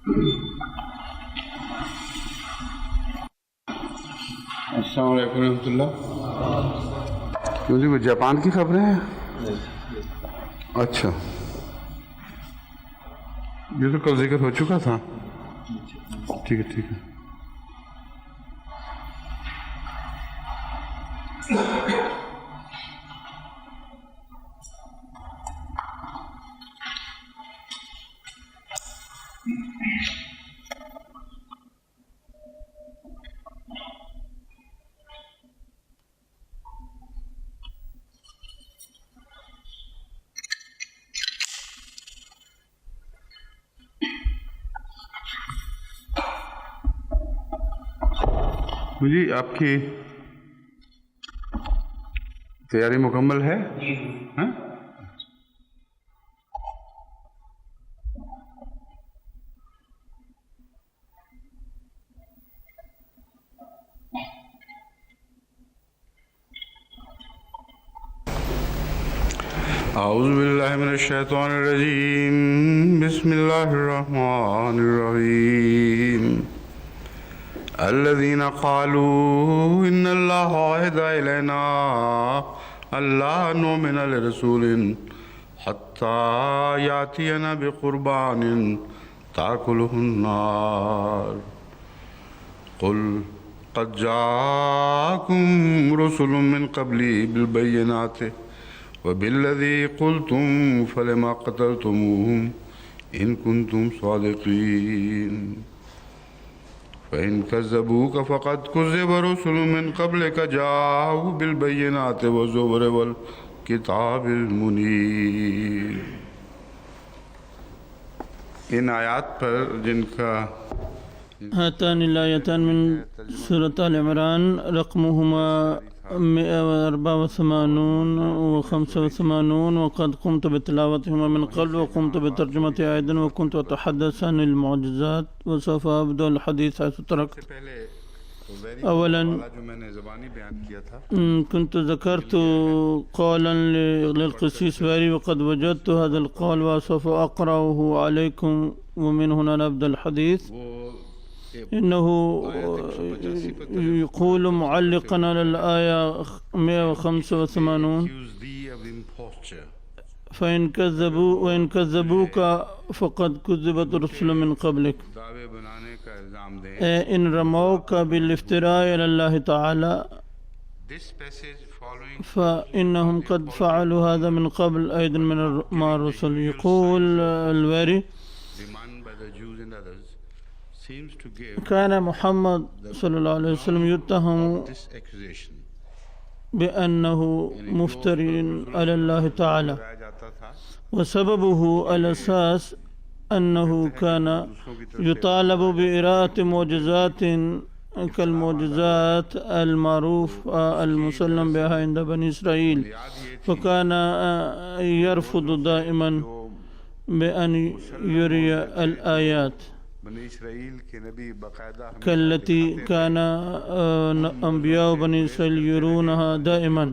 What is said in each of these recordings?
अस्सलाम वालेकुम रहमतुल्लाह। क्यों जी, वो जापान की खबरें हैं? अच्छा, ये तो कल जिक्र हो चुका था। ठीक है ठीक है। जी, आपकी तैयारी मुकम्मल है? हाँ? औज़ु बिल्लाहि मिनश शैतानिर रजीम, बिस्मिल्लाहिर रहमानिर रहीम। अल्लज़ीना क़ालू इन्नल्लाह अहदा इलैना अल्ला नु'मिना लिरसूलिन हत्ता यातियना बिक़ुरबानिन ताकुलुहुन नार क़ुल क़द जाअकुम रुसुलुम मिन क़ब्ली बिल-बय्यिनाति व बिल्लज़ी क़ुल्तुम फ़लिमा क़तलतुमूहुम इन कुन्तुम सादिक़ीन फ़इन कज़्ज़बूक फ़क़द कुज़्ज़िब रुसुलुम मिन क़ब्लिक जाअू बिल-बय्यिनाति व ज़ुबुर वल किताबिल मुनीर। इन आयात पर जिनका हातानि लायतान मिन सूरत आल इमरान रक़मुहुमा 184 व 85 वक़द क़ुमतु बितिलावतिहिमा मिन क़ब्ल व क़ुमतु बितर्जुमति आयतिन व कुन्तु अतहद्दसु अनिल मुअज्जिज़ात व सौफ़ अब्दुल हदीस हैसु तरक़्तु। अवलन कुन्तु ज़करतु क़ौलन लिल-क़िस्सिस वैरी वक़द वजदतु हाज़ल क़ौल व सौफ़ अक़रअहु अलैकुम व मिन हुना नब्दअल हदीस। इन्नहु यक़ूलु मुअल्लिक़न अलल आया 185 फ़इन कज़्ज़बूक फ़क़द कुज़्ज़िबत रुसुलुम मिन क़ब्लिक इन रमौक बिल-इफ़्तिराइ अलल्लाहि तआला फ़इन्नहुम क़द फ़अलू हाज़ा मिन क़ब्ल अयदन मिन रुसुल। यक़ूल अल-वैरी कान मुहम्मद सल्लल्लाहु अलैहि वसल्लम युत्तहमु बिअन्नहु मुफ्तरिन अलल्लाहि तआला व सबबुहु अल-असास अन्नहु कान युतालबु बिइराअति मुअज्जिज़ातिन कल मुअज्जिज़ात अल-मारूफ़ अल-मुसल्लम बिहा इंद बनी इस्राईल फ़कान यरफ़ुदु दाइमन बिअन युरिया अल-आयात कल्लती कान अंबिया बनी इस्राईल युरूनहा दाइमन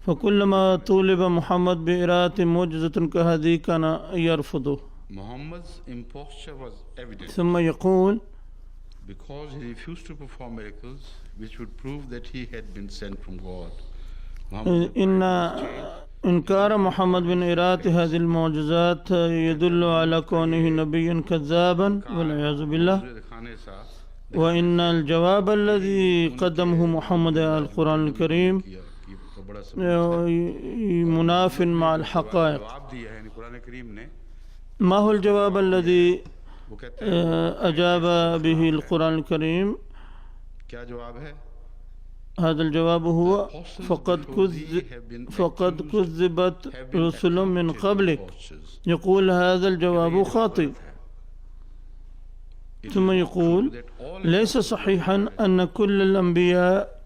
फ़कुल्लमा तुलिब मुहम्मद बिइराअति मुअज्जिज़तिन कहाज़ी कान यरफ़ुदु। सुम्मा यक़ूल because he refused to perform miracles which would prove that he had been sent from God. إن إنكار محمد بن إرات هذه المعجزات يدل على كونه نبيا كذابا والعياذ بالله. وإن الجواب الذي قدمه محمد على القرآن الكريم مناف مع الحقائق. ما هو الجواب الذي أجاب به القرآن الكريم؟ هذا الجواب هو فقد كذبت رسل من قبلك. يقول هذا الجواب خاطئ. ثم يقول ليس صحيحا أن كل الأنبياء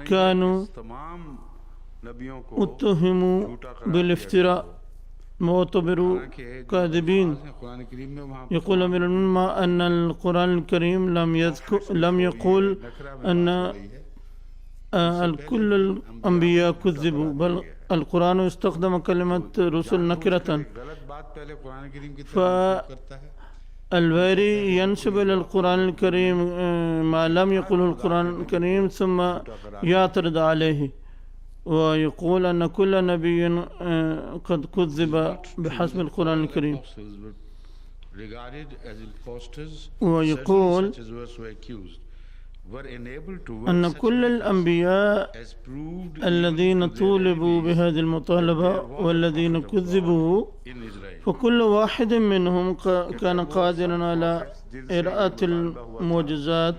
كانوا اتهموا بالافتراء معتبروا كاذبين. يقول أمير المؤمنين أن القرآن الكريم لم يقول أن كل الأنبياء كذبوا، بل القرآن استخدم كلمة رسل نكرة. الويري ينسب إلى القرآن الكريم ما لم يقله القرآن الكريم ثم يعترض عليه ويقول أن كل نبي قد كذب بحسب القرآن الكريم. ويقول أن كل الأنبياء الذين طولبوا بهذه المطالبة والذين كذبوا فكل واحد منهم كان قادرا على إراءة المعجزات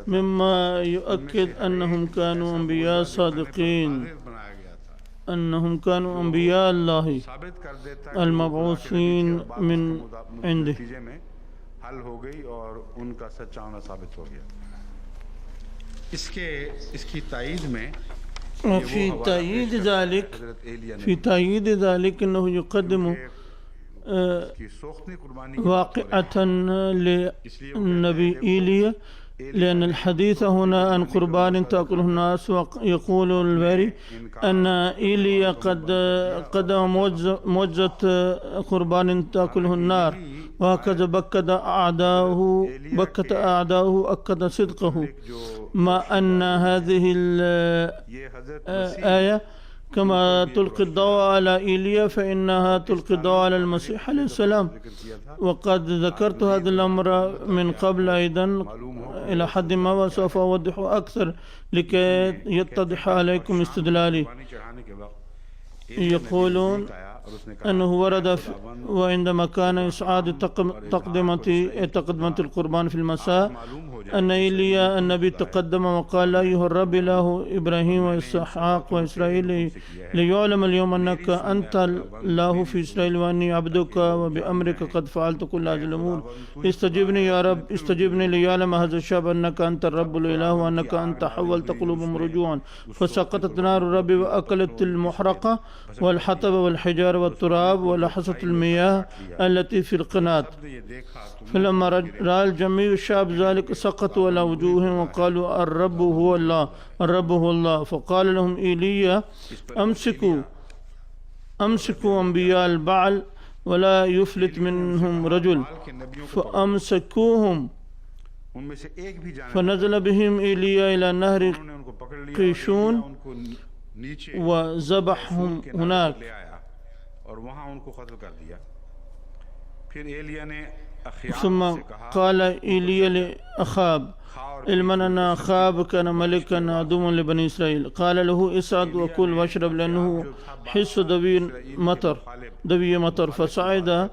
مما يؤكد أنهم كانوا أنبياء صادقين، أنهم كانوا أنبياء الله المبعوثين من عنده. हल हो गई और उनका सच्चा होना साबित हो गया। इसकी तायीद में في تأييد ذلك أنه يقدم واقعة للنبي إيليا، لأن الحديث هنا عن قربان تأكله الناس. ويقول الويري أن إيليا قد قدم معجزة قربان تأكله النار، وهكذا بكت أعداؤه أكد صدقه، مع أن هذه الآية كما تلقي الضوء على إيليا فإنها تلقي الضوء على المسيح عليه السلام. وقد ذكرت هذا الأمر من قبل أيضا إلى حد ما، وسوف أوضحه أكثر لكي يتضح عليكم استدلالي. يقولون أنه ورد وعندما كان إسعاد تقدمة القربان في المساء أن إيليا النبي تقدم وقال: أيها الرب إله إبراهيم وإسحاق وإسرائيل، ليعلم اليوم أنك أنت الله في إسرائيل وأني عبدك وبأمرك قد فعلت كل هذه الأمور. استجبني يا رب، استجبني ليعلم هذا الشعب أنك أنت الرب الإله وأنك أنت حولت قلوبهم رجوعا. فسقطت نار الرب وأكلت المحرقة والحطب والحجار والتراب ولحست المياه التي في القناة. فلما رأى الجميع الشعب ذلك سقطوا على وجوههم وقالوا: الرب هو الله، الرب هو الله. فقال لهم إيليا: أمسكوا أنبياء البعل ولا يفلت منهم رجل. فأمسكوهم، فنزل بهم إيليا إلى نهر قيشون وذبحهم هناك. ثم قال إيليا لأخاب: علما أن أخاب كان ملكا عدوا لبني إسرائيل. قال له: اسعد وكل واشرب، لأنه حس دوي مطر. فصعد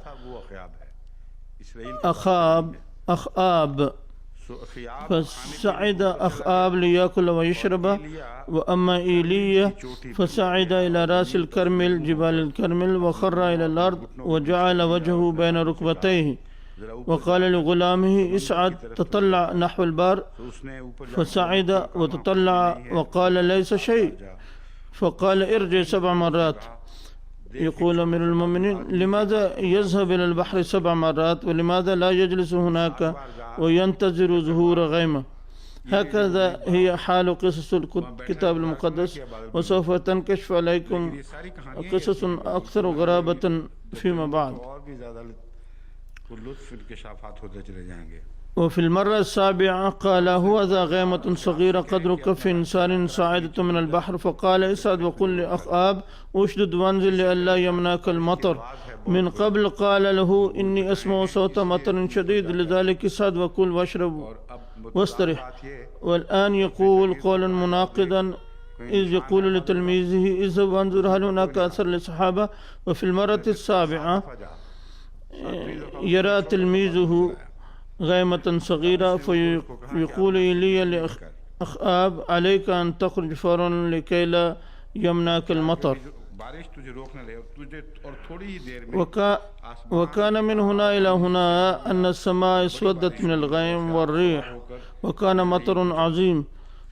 أخاب ليأكل ويشرب. وأما إيليا فصعد إلى رأس الكرمل، جبال الكرمل، وخر إلى الأرض وجعل وجهه بين ركبتيه، وقال لغلامه: اسعد تطلع نحو البار. فصعد وتطلع وقال: ليس شيء. فقال: ارجع 7 مرات. يقول أمير المؤمنين: لماذا يذهب إلى البحر 7 مرات؟ ولماذا لا يجلس هناك وينتظر ظهور غيمة؟ هكذا هي حال قصص الكتاب المقدس، وسوف تنكشف عليكم قصص أكثر غرابة فيما بعد. وفي المرة السابعة قال: هو ذا غيمة صغيرة قدر كف إنسان صاعدة من البحر. فقال: اسعد وقل لأخاب: اشدد وانزل لئلا يمنعك المطر. من قبل قال له: إني أسمع صوت مطر شديد، لذلك اسعد وكل واشرب واسترح. والآن يقول قولا مناقضا، إذ يقول لتلميذه: اذهب وانظر هل هناك أثر للصحابة. وفي المرة السابعة يرى تلميذه غيمة صغيرة، فيقول إيليا لأخاب: عليك أن تخرج فورا لكي لا يمنعك المطر. وكان من هنا إلى هنا أن السماء اسودت من الغيم والريح، وكان مطر عظيم.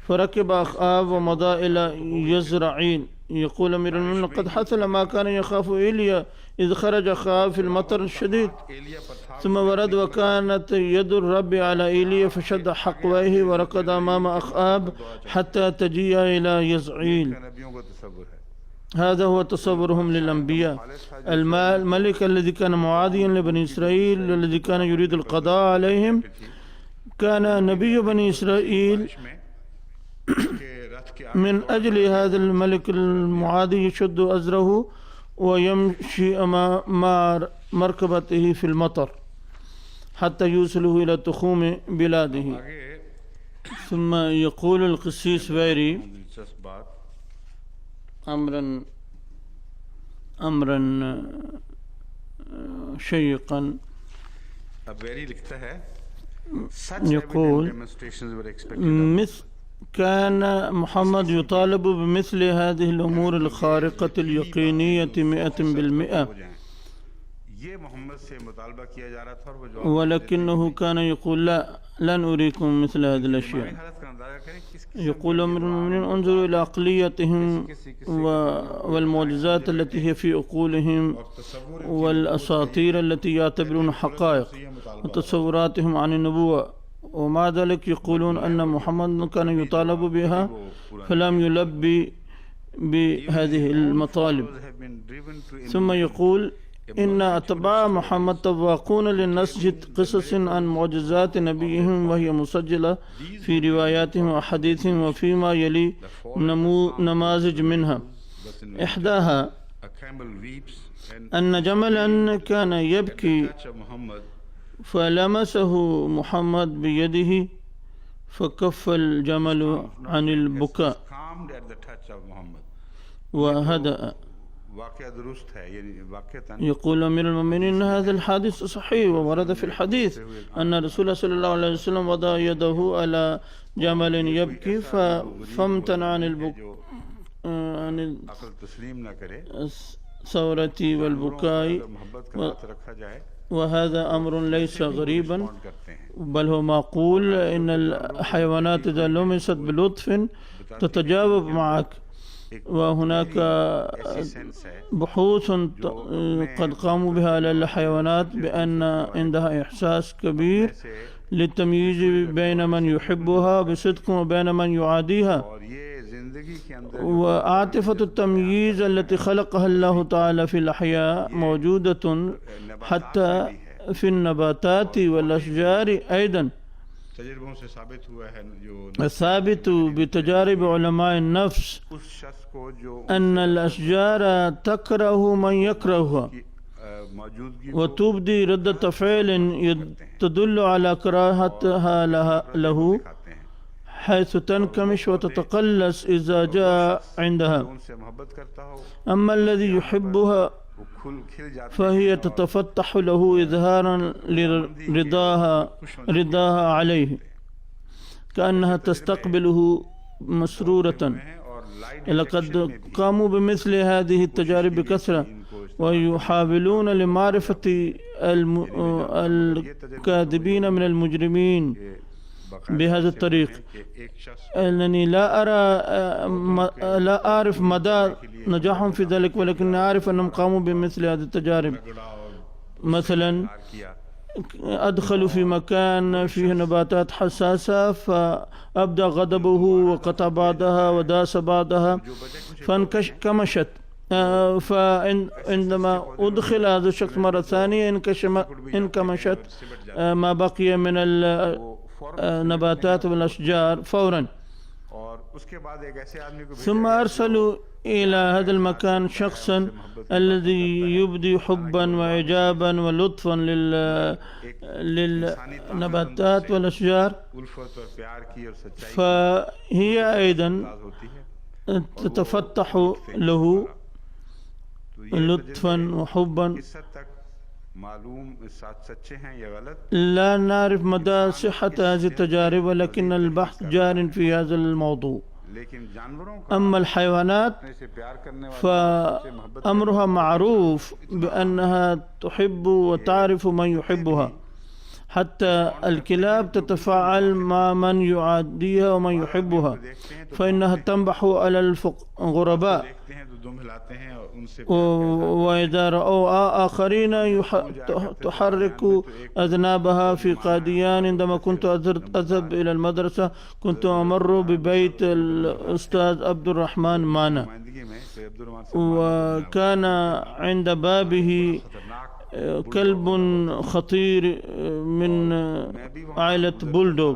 فركب أخاب ومضى إلى يزرعيل. يقول أمير المؤمنين: قد حصل ما كان يخاف إيليا إذ خرج أخاب في المطر الشديد. ثم ورد: وكانت يد الرب على إيليا فشد حقويه وركض أمام أخاب حتى تجيء إلى يزرعيل. هذا هو تصورهم للأنبياء. الملك الذي كان معاديا لبني إسرائيل والذي كان يريد القضاء عليهم كان نبي بني إسرائيل من أجل هذا الملك المعادي يشد أزره ويمشي أمام مركبته في المطر حتى يوصله إلى تخوم بلاده. ثم يقول القسيس فيري أمرا شيقا، يقول كان محمد يطالب بمثل هذه الأمور الخارقة اليقينية 100%، ولكنه كان يقول لا، لن أريكم مثل هذه الأشياء. يقول أمير المؤمنين انظروا إلى عقليتهم والمعجزات التي هي في عقولهم والأساطير التي يعتبرون حقائق وتصوراتهم عن النبوة، ومع ذلك يقولون أن محمد كان يطالب بها فلم يلبي بهذه المطالب. ثم يقول إن أتباع محمد تواقون للنسج قصص عن معجزات نبيهم وهي مسجلة في رواياتهم وحديثهم، وفيما يلي نماذج منها. إحداها أن جملا كان يبكي فلمسه محمد بيده فكف الجمل عن البكاء وهدأ. يقول أمير المؤمنين هذا الحادث صحيح، وورد في الحديث أن رسول صلى الله عليه وسلم وضع يده على جمل يبكي فامتنع عن الثورة والبكاء، وهذا أمر ليس غريبا بل هو معقول. إن الحيوانات إذا لمست بلطف تتجاوب معك، وهناك بحوث قد قاموا بها على الحيوانات بأن عندها إحساس كبير للتمييز بين من يحبها بصدق وبين من يعاديها. وعاطفة التمييز التي خلقها الله تعالى في الأحياء موجودة حتى في النباتات والأشجار أيضا. الثابت بتجارب علماء النفس أن الأشجار تكره من يكرهها وتبدي ردة فعل تدل على كراهتها له، حيث تنكمش وتتقلص إذا جاء عندها. أما الذي يحبها فهي تتفتح له إظهارا لرضاها عليه، كأنها تستقبله مسرورة. لقد قاموا بمثل هذه التجارب بكثرة، ويحاولون لمعرفة الكاذبين من المجرمين بهذا الطريق. أنني لا أعرف مدى نجاحهم في ذلك، ولكن أعرف أنهم قاموا بمثل هذه التجارب. مثلا أدخلوا في مكان فيه نباتات حساسة فأبدى غضبه وقطع بعضها وداس بعضها فانكمشت، فعندما أدخل هذا الشخص مرة ثانية انكمشت ما بقي من النباتات والأشجار فورا. ثم أرسلوا إلى هذا المكان شخصا الذي يبدي حبا وإعجابا ولطفا للنباتات والأشجار، فهي أيضا تتفتح له لطفا وحبا. لا نعرف مدى صحة هذه التجارب، ولكن البحث جار في هذا الموضوع. أما الحيوانات فأمرها معروف بأنها تحب وتعرف من يحبها، حتى الكلاب تتفاعل مع من يعاديها ومن يحبها، فإنها تنبح على الغرباء، وإذا رأوا آخرين تحرك أذنابها. في قاديان عندما كنت أذهب إلى المدرسة كنت أمر ببيت الأستاذ عبد الرحمن مانا، وكان عند بابه كلب خطير من عائلة بولدوغ،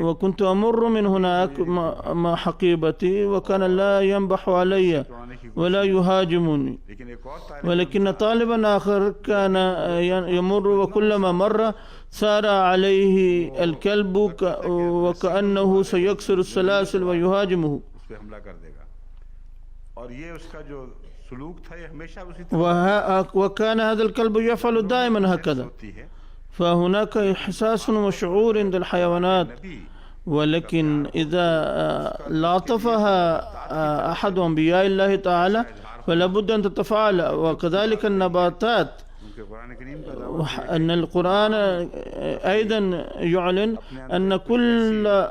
وكنت أمر من هناك مع حقيبتي وكان لا ينبح علي ولا يهاجمني، ولكن طالبا آخر كان يمر وكلما مر سار عليه الكلب وكأنه سيكسر السلاسل ويهاجمه. وكان هذا الكلب يفعل دائما هكذا. فهناك إحساس وشعور عند الحيوانات، ولكن إذا لاطفها أحد أنبياء الله تعالى فلا بد أن تتفاعل. وكذلك النباتات، أن القرآن أيضا يعلن أن كل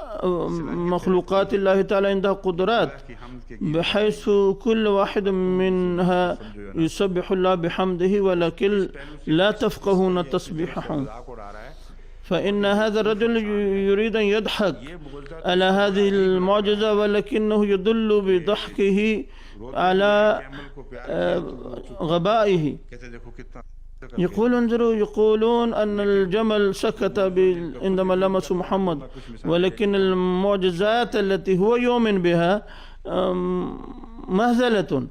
مخلوقات الله تعالى عندها قدرات، بحيث كل واحد منها يسبح الله بحمده ولكن لا تفقهون تسبيحهم. فإن هذا الرجل يريد أن يضحك على هذه المعجزة، ولكنه يدل بضحكه على غبائه. يقولون أن الجمل سكت عندما لمس محمد، ولكن المعجزات التي هو يؤمن بها مهزلة.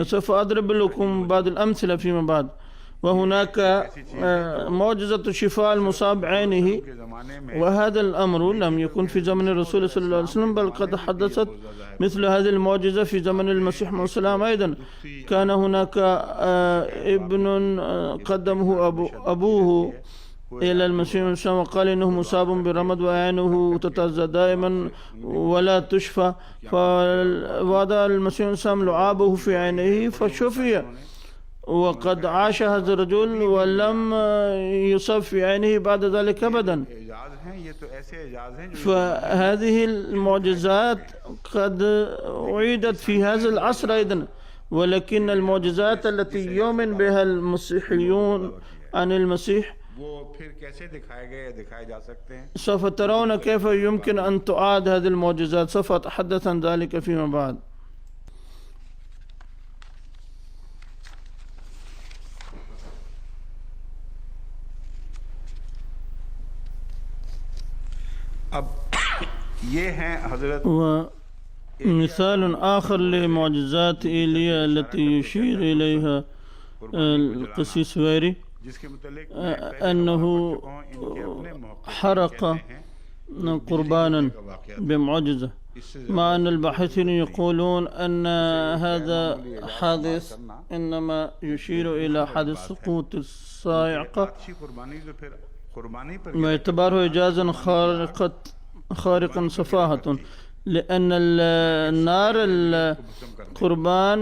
سوف أضرب لكم بعض الأمثلة فيما بعد. وهناك معجزة شفاء المصاب عينه، وهذا الأمر لم يكن في زمن الرسول صلى الله عليه وسلم، بل قد حدثت مثل هذه المعجزة في زمن المسيح عليه السلام أيضا. كان هناك ابن قدمه أبوه إلى المسيح عليه السلام وقال إنه مصاب برمد وعينه تتأذى دائما ولا تشفى، فوضع المسيح عليه السلام لعابه في عينه فشفي. وقد عاش هذا الرجل ولم يصاب في عينه بعد ذلك أبدا. فهذه المعجزات قد أعيدت في هذا العصر أيضا، ولكن المعجزات التي يؤمن بها المسيحيون عن المسيح سوف ترون كيف يمكن أن تعاد هذه المعجزات. سوف أتحدث عن ذلك فيما بعد. ومثال آخر لمعجزات إيليا التي يشير إليها القسيس ويري أنه حرق قربانا بمعجزة، مع أن الباحثين يقولون أن هذا حادث إنما يشير إلى حادث سقوط الصاعقة، باعتباره إجازا خارقا سفاهة، لأن النار القربان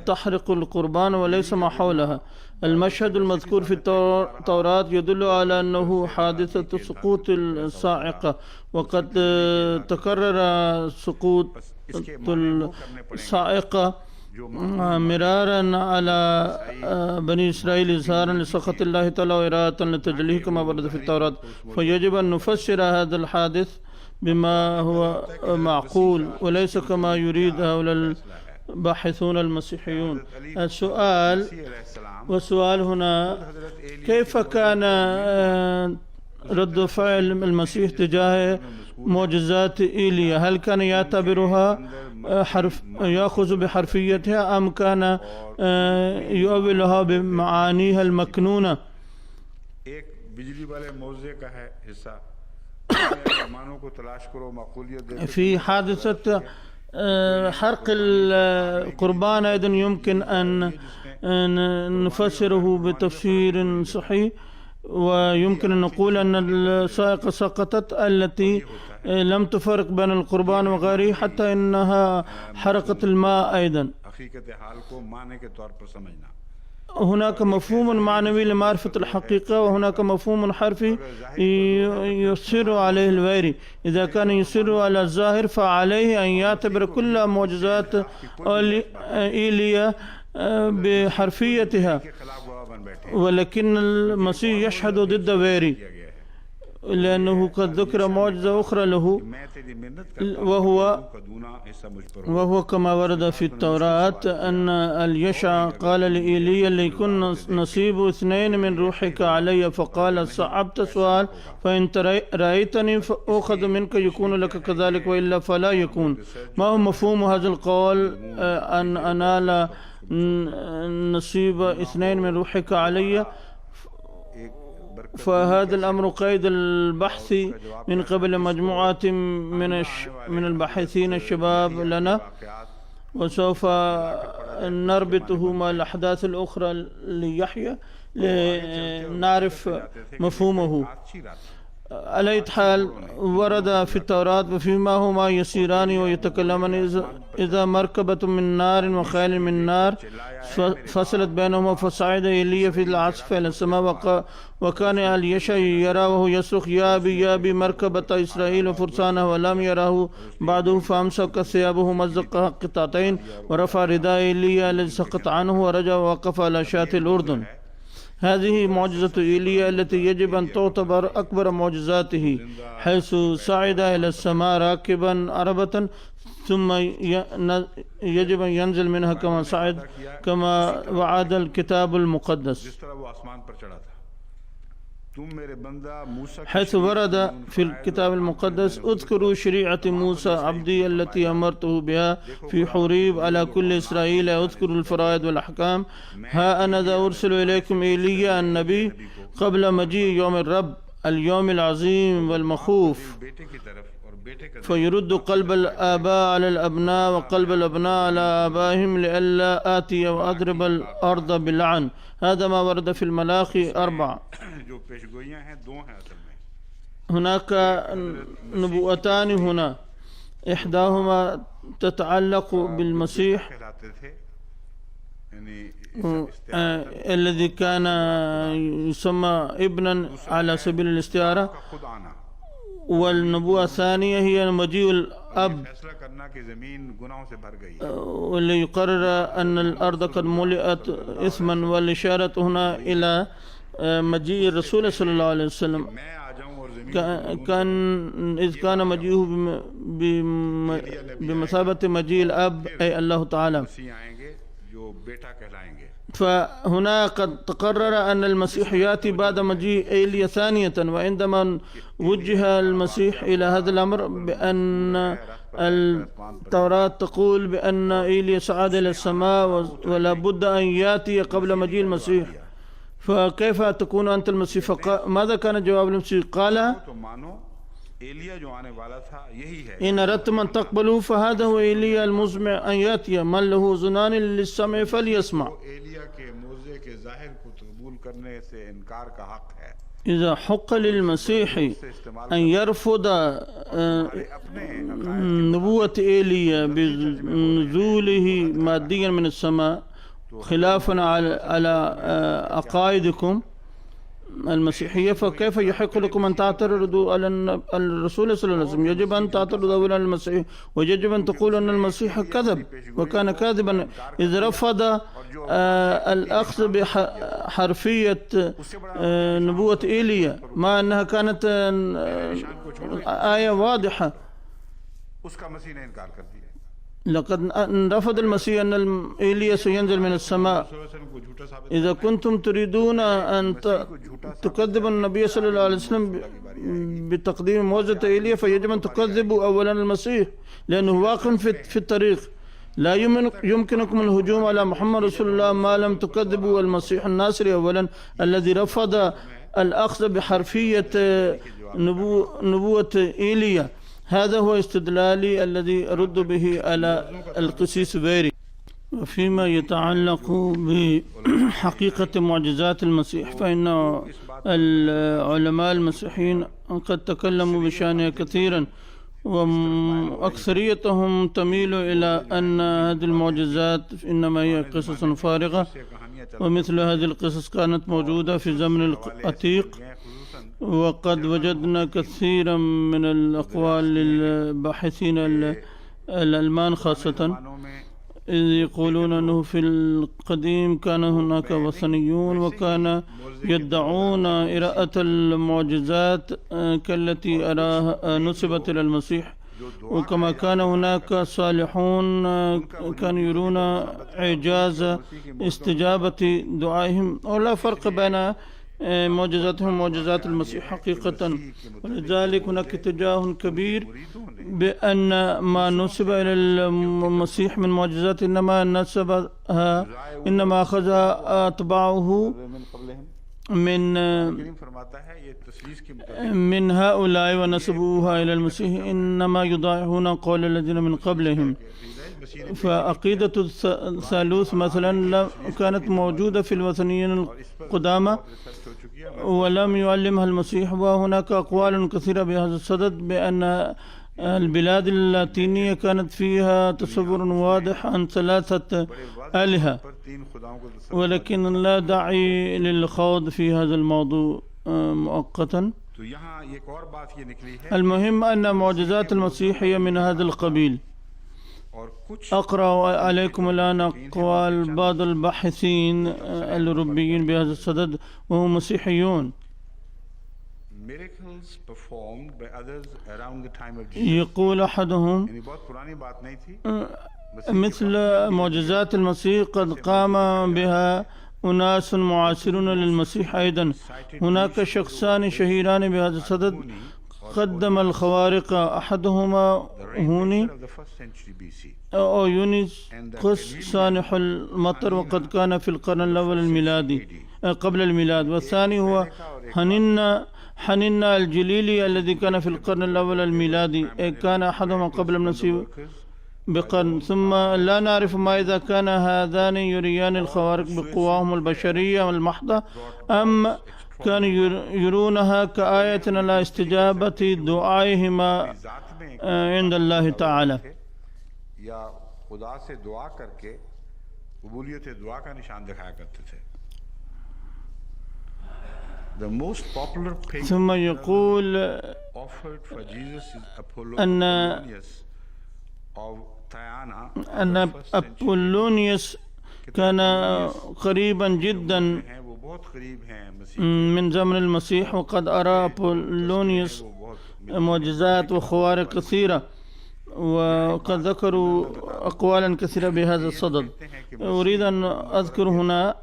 تحرق القربان وليس ما حولها. المشهد المذكور في التوراة يدل على أنه حادثة سقوط الصاعقة، وقد تكرر سقوط الصاعقة مرارا على بني إسرائيل إظهارا لسخط الله تعالى وإرادة لتجليه كما ورد في التوراة. فيجب أن نفسر هذا الحادث بما هو معقول وليس كما يريد هؤلاء الباحثون المسيحيون. والسؤال هنا: كيف كان رد فعل المسيح تجاه معجزات إيليا؟ هل كان يعتبرها يأخذ بحرفيتها أم كان يؤولها بمعانيها المكنونة؟ في حادثة حرق القربان أيضا يمكن أن نفسره بتفسير صحيح، ويمكن أن نقول أن الصاعقة سقطت التي لم تفرق بين القربان وغيره حتى إنها حرقت الماء أيضا. هناك مفهوم معنوي لمعرفة الحقيقة، وهناك مفهوم حرفي يصر عليه الويري. إذا كان يصر على الظاهر فعليه أن يعتبر كل معجزات إيليا بحرفيتها، ولكن المسيح يشهد ضد ويري. لأنه قد ذكر معجزة أخرى له وهو كما ورد في التوراة أن اليشع قال لإيليا ليكن نصيب 2 من روحك علي، فقال صعبت سؤال، فإن رأيتني فأخذ منك يكون لك كذلك وإلا فلا يكون. ما هو مفهوم هذا القول أن أنال نصيب 2 من روحك علي؟ فهذا الأمر قيد البحث من قبل مجموعة من الباحثين الشباب لنا، وسوف نربطه مع الأحداث الأخرى ليحيى لنعرف مفهومه. على أي حال ورد في التوراة وفيما هما يسيران ويتكلمان إذا مركبة من نار وخيل من نار فصلت بينهما، فصعد إيليا في العاصفة إلى السماء وكان اليشع يرى وهو يصرخ يا أبي يا أبي مركبة إسرائيل وفرسانه، ولم يراه بعده، فأمسك ثيابه مزقها قطعتين ورفع رداء إيليا الذي سقط عنه ورجع ووقف على شاطئ الأردن. هذه معجزة إيليا التي يجب أن تعتبر أكبر معجزاته، حيث صعد إلى السماء راكبا عربة ثم يجب أن ينزل منها كما صعد كما وعد الكتاب المقدس، حيث ورد في الكتاب المقدس اذكروا شريعة موسى عبدي التي أمرته بها في حوريب على كل إسرائيل، اذكروا الفرائض والأحكام. ها أنا ذا أرسل إليكم إيليا النبي قبل مجيء يوم الرب اليوم العظيم والمخوف، فيرد قلب الآباء على الأبناء وقلب الأبناء على آبائهم لئلا آتي وأضرب الأرض باللعن. هذا ما ورد في الملاخي 4. هناك نبوءتان هنا، إحداهما تتعلق بالمسيح الذي كان يسمى ابنا على سبيل الاستعارة، والنبوة الثانية هي مجيء الأب واللي يقرر أن الأرض قد ملئت إثما، والإشارة هنا إلى مجيء الرسول صلى الله عليه وسلم. إذ كان مجيئه بمثابة مجيء الأب أي الله تعالى. فهنا قد تقرر أن المسيح يأتي بعد مجيء إيليا ثانية، وعندما وجه المسيح إلى هذا الأمر بأن التوراة تقول بأن إيليا صعد إلى السماء ولا بد أن يأتي قبل مجيء المسيح، فكيف تكون أنت المسيح؟ ماذا كان جواب المسيح؟ قال إن أردتم أن تقبلوا فهذا هو إيليا المزمع أن يأتي، من له أذنان للسمع فليسمع. إذا حق للمسيح أن يرفض نبوة إيليا بنزوله ماديا من السماء خلافا على عقائدكم المسيحية، فكيف يحق لكم أن تعترضوا على الرسول صلى الله عليه وسلم؟ يجب أن تعترضوا على المسيح، ويجب أن تقولوا أن المسيح كذب وكان كاذبا إذ رفض الأخذ بحرفية نبوة إيليا مع أنها كانت آية واضحة. لقد رفض المسيح أن إيليا سينزل من السماء. إذا كنتم تريدون أن تكذبوا النبي صلى الله عليه وسلم بتقديم معجزة إيليا فيجب أن تكذبوا أولا المسيح، لأنه واقع في الطريق. لا يمكنكم الهجوم على محمد رسول الله ما لم تكذبوا المسيح الناصري أولا الذي رفض الأخذ بحرفية نبوة إيليا. هذا هو استدلالي الذي أرد به على القسيس بيري. وفيما يتعلق بحقيقة معجزات المسيح فإن العلماء المسيحيين قد تكلموا بشأنها كثيرا، وأكثريتهم تميل إلى أن هذه المعجزات إنما هي قصص فارغة، ومثل هذه القصص كانت موجودة في زمن العتيق، وقد وجدنا كثيرا من الأقوال للباحثين الألمان خاصة إذ يقولون أنه في القديم كان هناك وثنيون وكان يدعون إراءة المعجزات كالتي نسبت إلى المسيح، وكما كان هناك صالحون كانوا يرون إعجاز استجابة دعائهم، ولا فرق بين معجزاتهم ومعجزات المسيح حقيقة. ولذلك هناك اتجاه كبير بأن ما نسب إلى المسيح من معجزات إنما أخذها أتباعه من هؤلاء ونسبوها إلى المسيح، إنما يضاعفون قول الذين من قبلهم. فعقيدة الثالوث مثلا كانت موجودة في الوثنيين القدامى ولم يعلمها المسيح، وهناك أقوال كثيرة بهذا الصدد بأن البلاد اللاتينية كانت فيها تصور واضح عن 3 آلهة، ولكن لا داعي للخوض في هذا الموضوع مؤقتا. المهم أن معجزات المسيح هي من هذا القبيل. أقرأ عليكم الآن أقوال بعض الباحثين الأوروبيين بهذا الصدد وهم مسيحيون. يقول أحدهم مثل معجزات المسيح قد قام بها أناس معاصرون للمسيح أيضا. هناك شخصان شهيران بهذا الصدد قدم الخوارق، أحدهما هوني أو يونس قس صانح المطر، وقد كان في القرن الأول الميلادي قبل الميلاد، والثاني هو حنينا الجليلي الذي كان في القرن الأول الميلادي، كان أحدهما قبل المسيح بقرن. ثم لا نعرف ما إذا كان هذان يريان الخوارق بقواهم البشرية المحضة أم كانوا يرونها كآية على استجابة دعائهما عند الله تعالى. ثم يقول أن أبولونيوس كان قريبا جدا من زمن المسيح، وقد أرى أبولونيوس معجزات وخوارق كثيرة، وقد ذكروا أقوالا كثيرة بهذا الصدد. أريد أن أذكر هنا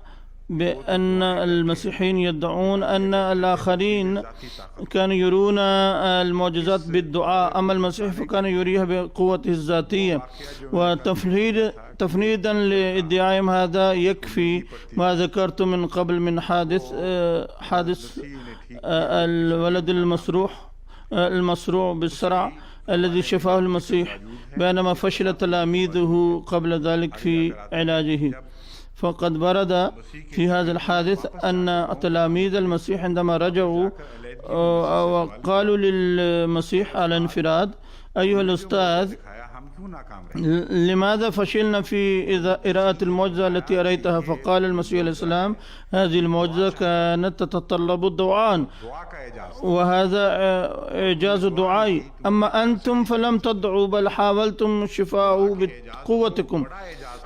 بأن المسيحيين يدعون أن الآخرين كانوا يرون المعجزات بالدعاء، أما المسيح فكان يريها بقوته الذاتية. وتفنيدا لادعائهم هذا يكفي ما ذكرت من قبل من حادث الولد المصروع بالصرع الذي شفاه المسيح، بينما فشل تلاميذه قبل ذلك في علاجه. فقد برد في هذا الحادث أن تلاميذ المسيح عندما رجعوا وقالوا للمسيح على انفراد: أيها الأستاذ، لماذا فشلنا في إراءة المعجزة التي أريتها؟ فقال المسيح عليه السلام: هذه المعجزة كانت تتطلب الدعاء، وهذا إعجاز دعائي، أما أنتم فلم تدعوا بل حاولتم شفاءه بقوتكم.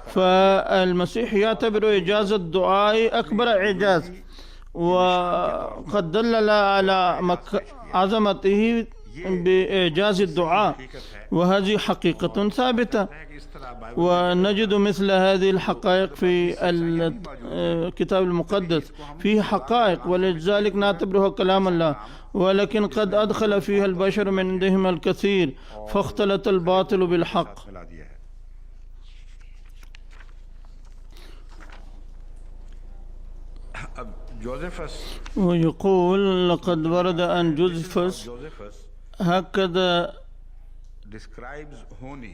فالمسيح يعتبر إعجاز الدعاء أكبر إعجاز، وقد دلل على عظمته بإعجاز الدعاء، وهذه حقيقة ثابتة. ونجد مثل هذه الحقائق في الكتاب المقدس، فيه حقائق، ولذلك نعتبرها كلام الله، ولكن قد أدخل فيها البشر من عندهم الكثير، فاختلط الباطل بالحق. ويقول لقد ورد أن جوزفس هكذا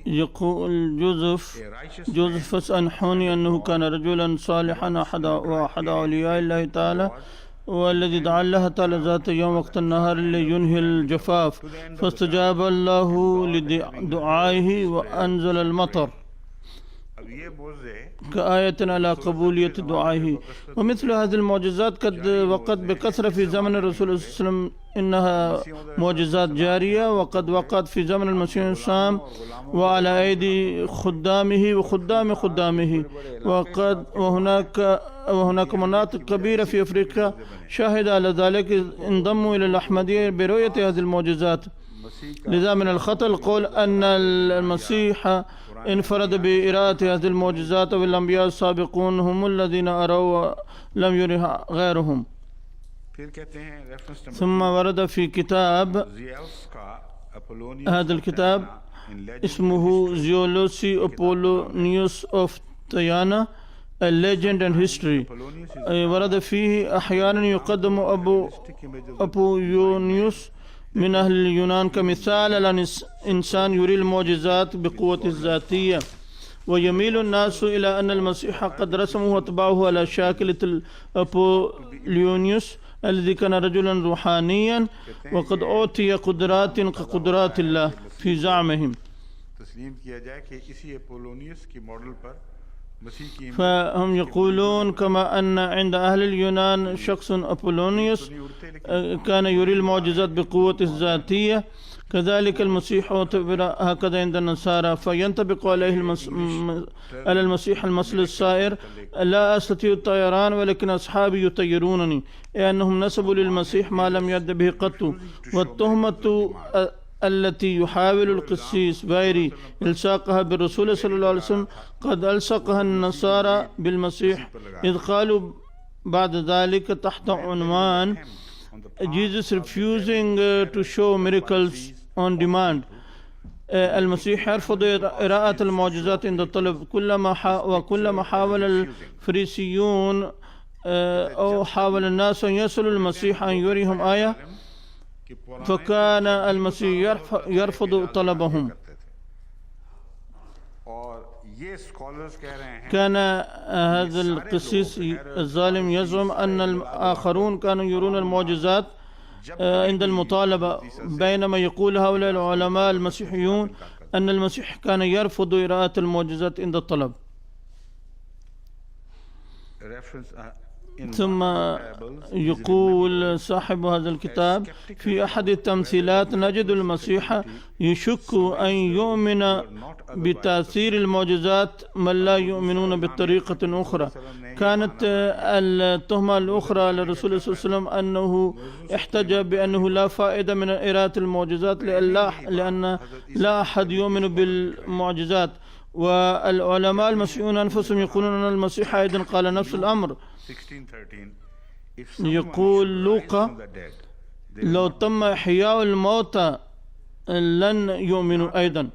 يقول جوزفس عن هوني أنه كان رجلا صالحا وأحد أولياء الله تعالى، والذي دعا الله تعالى ذات يوم وقت النهار لينهي الجفاف، فاستجاب الله لدعائه وأنزل المطر. ये मोज़े كآية على قبولية دعائه. ومثل هذه المعجزات قد وقت بكثرة في زمن الرسول صلى الله عليه وسلم، إنها معجزات جارية، وقد وقت في زمن المسيح السام وعلى أيدي خدامه وخدام خدامه. وهناك مناطق كبيرة في أفريقيا شاهد على ذلك انضموا إلى الأحمدية برؤية هذه المعجزات. لذا من الخطأ القول أن المسيح انفرد بإراءة هذه المعجزات، والأنبياء السابقون هم الذين أروا ولم يرها غيرهم. फिर कहते हैं रेफरेंस नंबर ثم ورد في كتاب، जियाउस का अपोलोनियस هذا الكتاب اسمه زيولوسي أبولونيوس أوف تيانا A Legend and History. ورد فيه أحيانا يقدم أبو يونيوس من أهل اليونان كمثال على إنسان يري المعجزات بقوة الذاتية، ويميل الناس إلى أن المسيح قد رسمه وطبعه على شاكلة أبوليونيوس الذي كان رجلا روحانيا وقد أعطي قدرات كقدرات الله في زعمهم. तस्लीम किया जाए कि इसी अपोलोनियस की मॉडल पर मसीह की فهم يقولون كما أن عند أهل اليونان شخص أبولونيوس كان يري المعجزات بقوة الذاتية، كذلك المسيح اعتبر هكذا عند النصارى. فينطبق عليه على المسيح المثل السائر: لا أستطيع الطيران ولكن أصحابي يطيرونني، لأنهم نسبوا للمسيح ما لم يرد به قط. والتهمة التي يحاول القسيس بايري إلصاقها بالرسول صلى الله عليه وسلم قد ألصقها النصارى بالمسيح، إذ قالوا بعد ذلك تحت عنوان Jesus refusing to show miracles on demand. المسيح يرفض إراءة المعجزات عند الطلب. وكلما حاول الفريسيون أو حاول الناس أن يصلوا المسيح أن يريهم آية، فكان المسيح يرفض طلبهم. كان هذا القسيس الظالم يزعم أن الآخرون كانوا يرون المعجزات عند المطالبة، بينما يقول هؤلاء العلماء المسيحيون أن المسيح كان يرفض إراءة المعجزات عند الطلب. ثم يقول صاحب هذا الكتاب: في أحد التمثيلات نجد المسيح يشك أن يؤمن بتأثير المعجزات من لا يؤمنون بطريقة أخرى. كانت التهمة الأخرى للرسول صلى الله عليه وسلم أنه احتج بأنه لا فائدة من إراءة المعجزات لأن لا أحد يؤمن بالمعجزات. والعلماء المسيحيون أنفسهم يقولون أن المسيح أيضا قال نفس الأمر. يقول لوقا: لو تم إحياء الموتى لن يؤمنوا أيضا.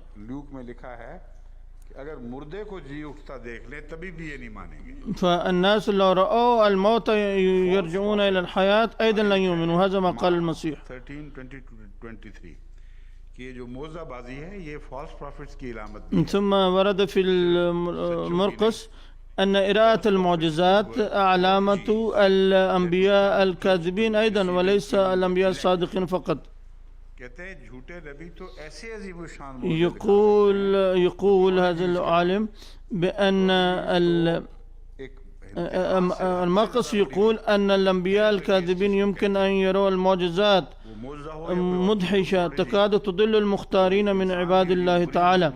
فالناس لو رأوا الموتى يرجعون إلى الحياة أيضا لن يؤمنوا. هذا ما قال المسيح. ثم ورد في المرقس أن إراءة المعجزات علامة الأنبياء الكاذبين أيضا وليس الأنبياء الصادقين فقط. يقول هذا العالم بأن المرقس يقول أن الأنبياء الكاذبين يمكن أن يروا المعجزات مدهشة تكاد تضل المختارين من عباد الله تعالى.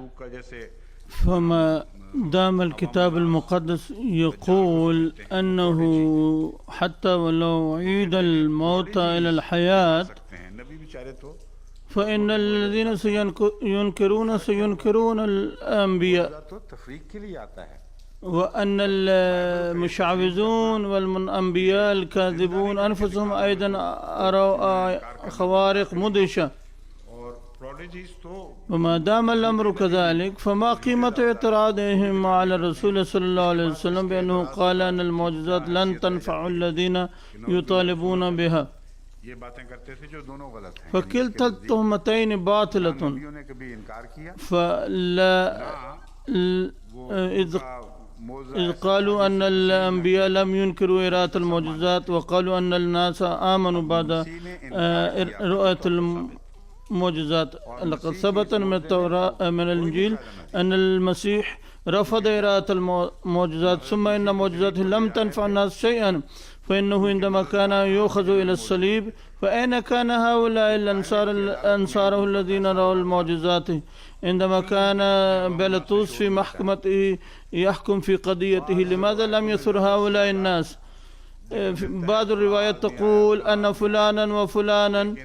فما دام الكتاب المقدس يقول أنه حتى ولو عيد الموتى إلى الحياة فإن الذين سينكرون الأنبياء، وأن المشعوذون والأنبياء الكاذبون أنفسهم أيضا أروا خوارق مدهشة. وما دام الأمر كذلك فما قيمة اعتراضهم على الرسول صلى الله عليه وسلم بأنه قال أن المعجزات لن تنفع الذين يطالبون بها. فكلتا التهمتين باطلة. إذ قالوا أن الأنبياء لم ينكروا إراءة المعجزات، وقالوا أن الناس آمنوا بعد رؤية المعجزات. لقد ثبت من التوراة من الإنجيل أن المسيح رفض إرادة المعجزات. ثم إن معجزاته لم تنفع الناس شيئا، فإنه عندما كان يؤخذ إلى الصليب فأين كان هؤلاء أنصاره الذين رأوا المعجزات؟ عندما كان بيلاطس في محكمته يحكم في قضيته، لماذا لم يثر هؤلاء الناس؟ بعض الروايات تقول أن فلانا وفلانا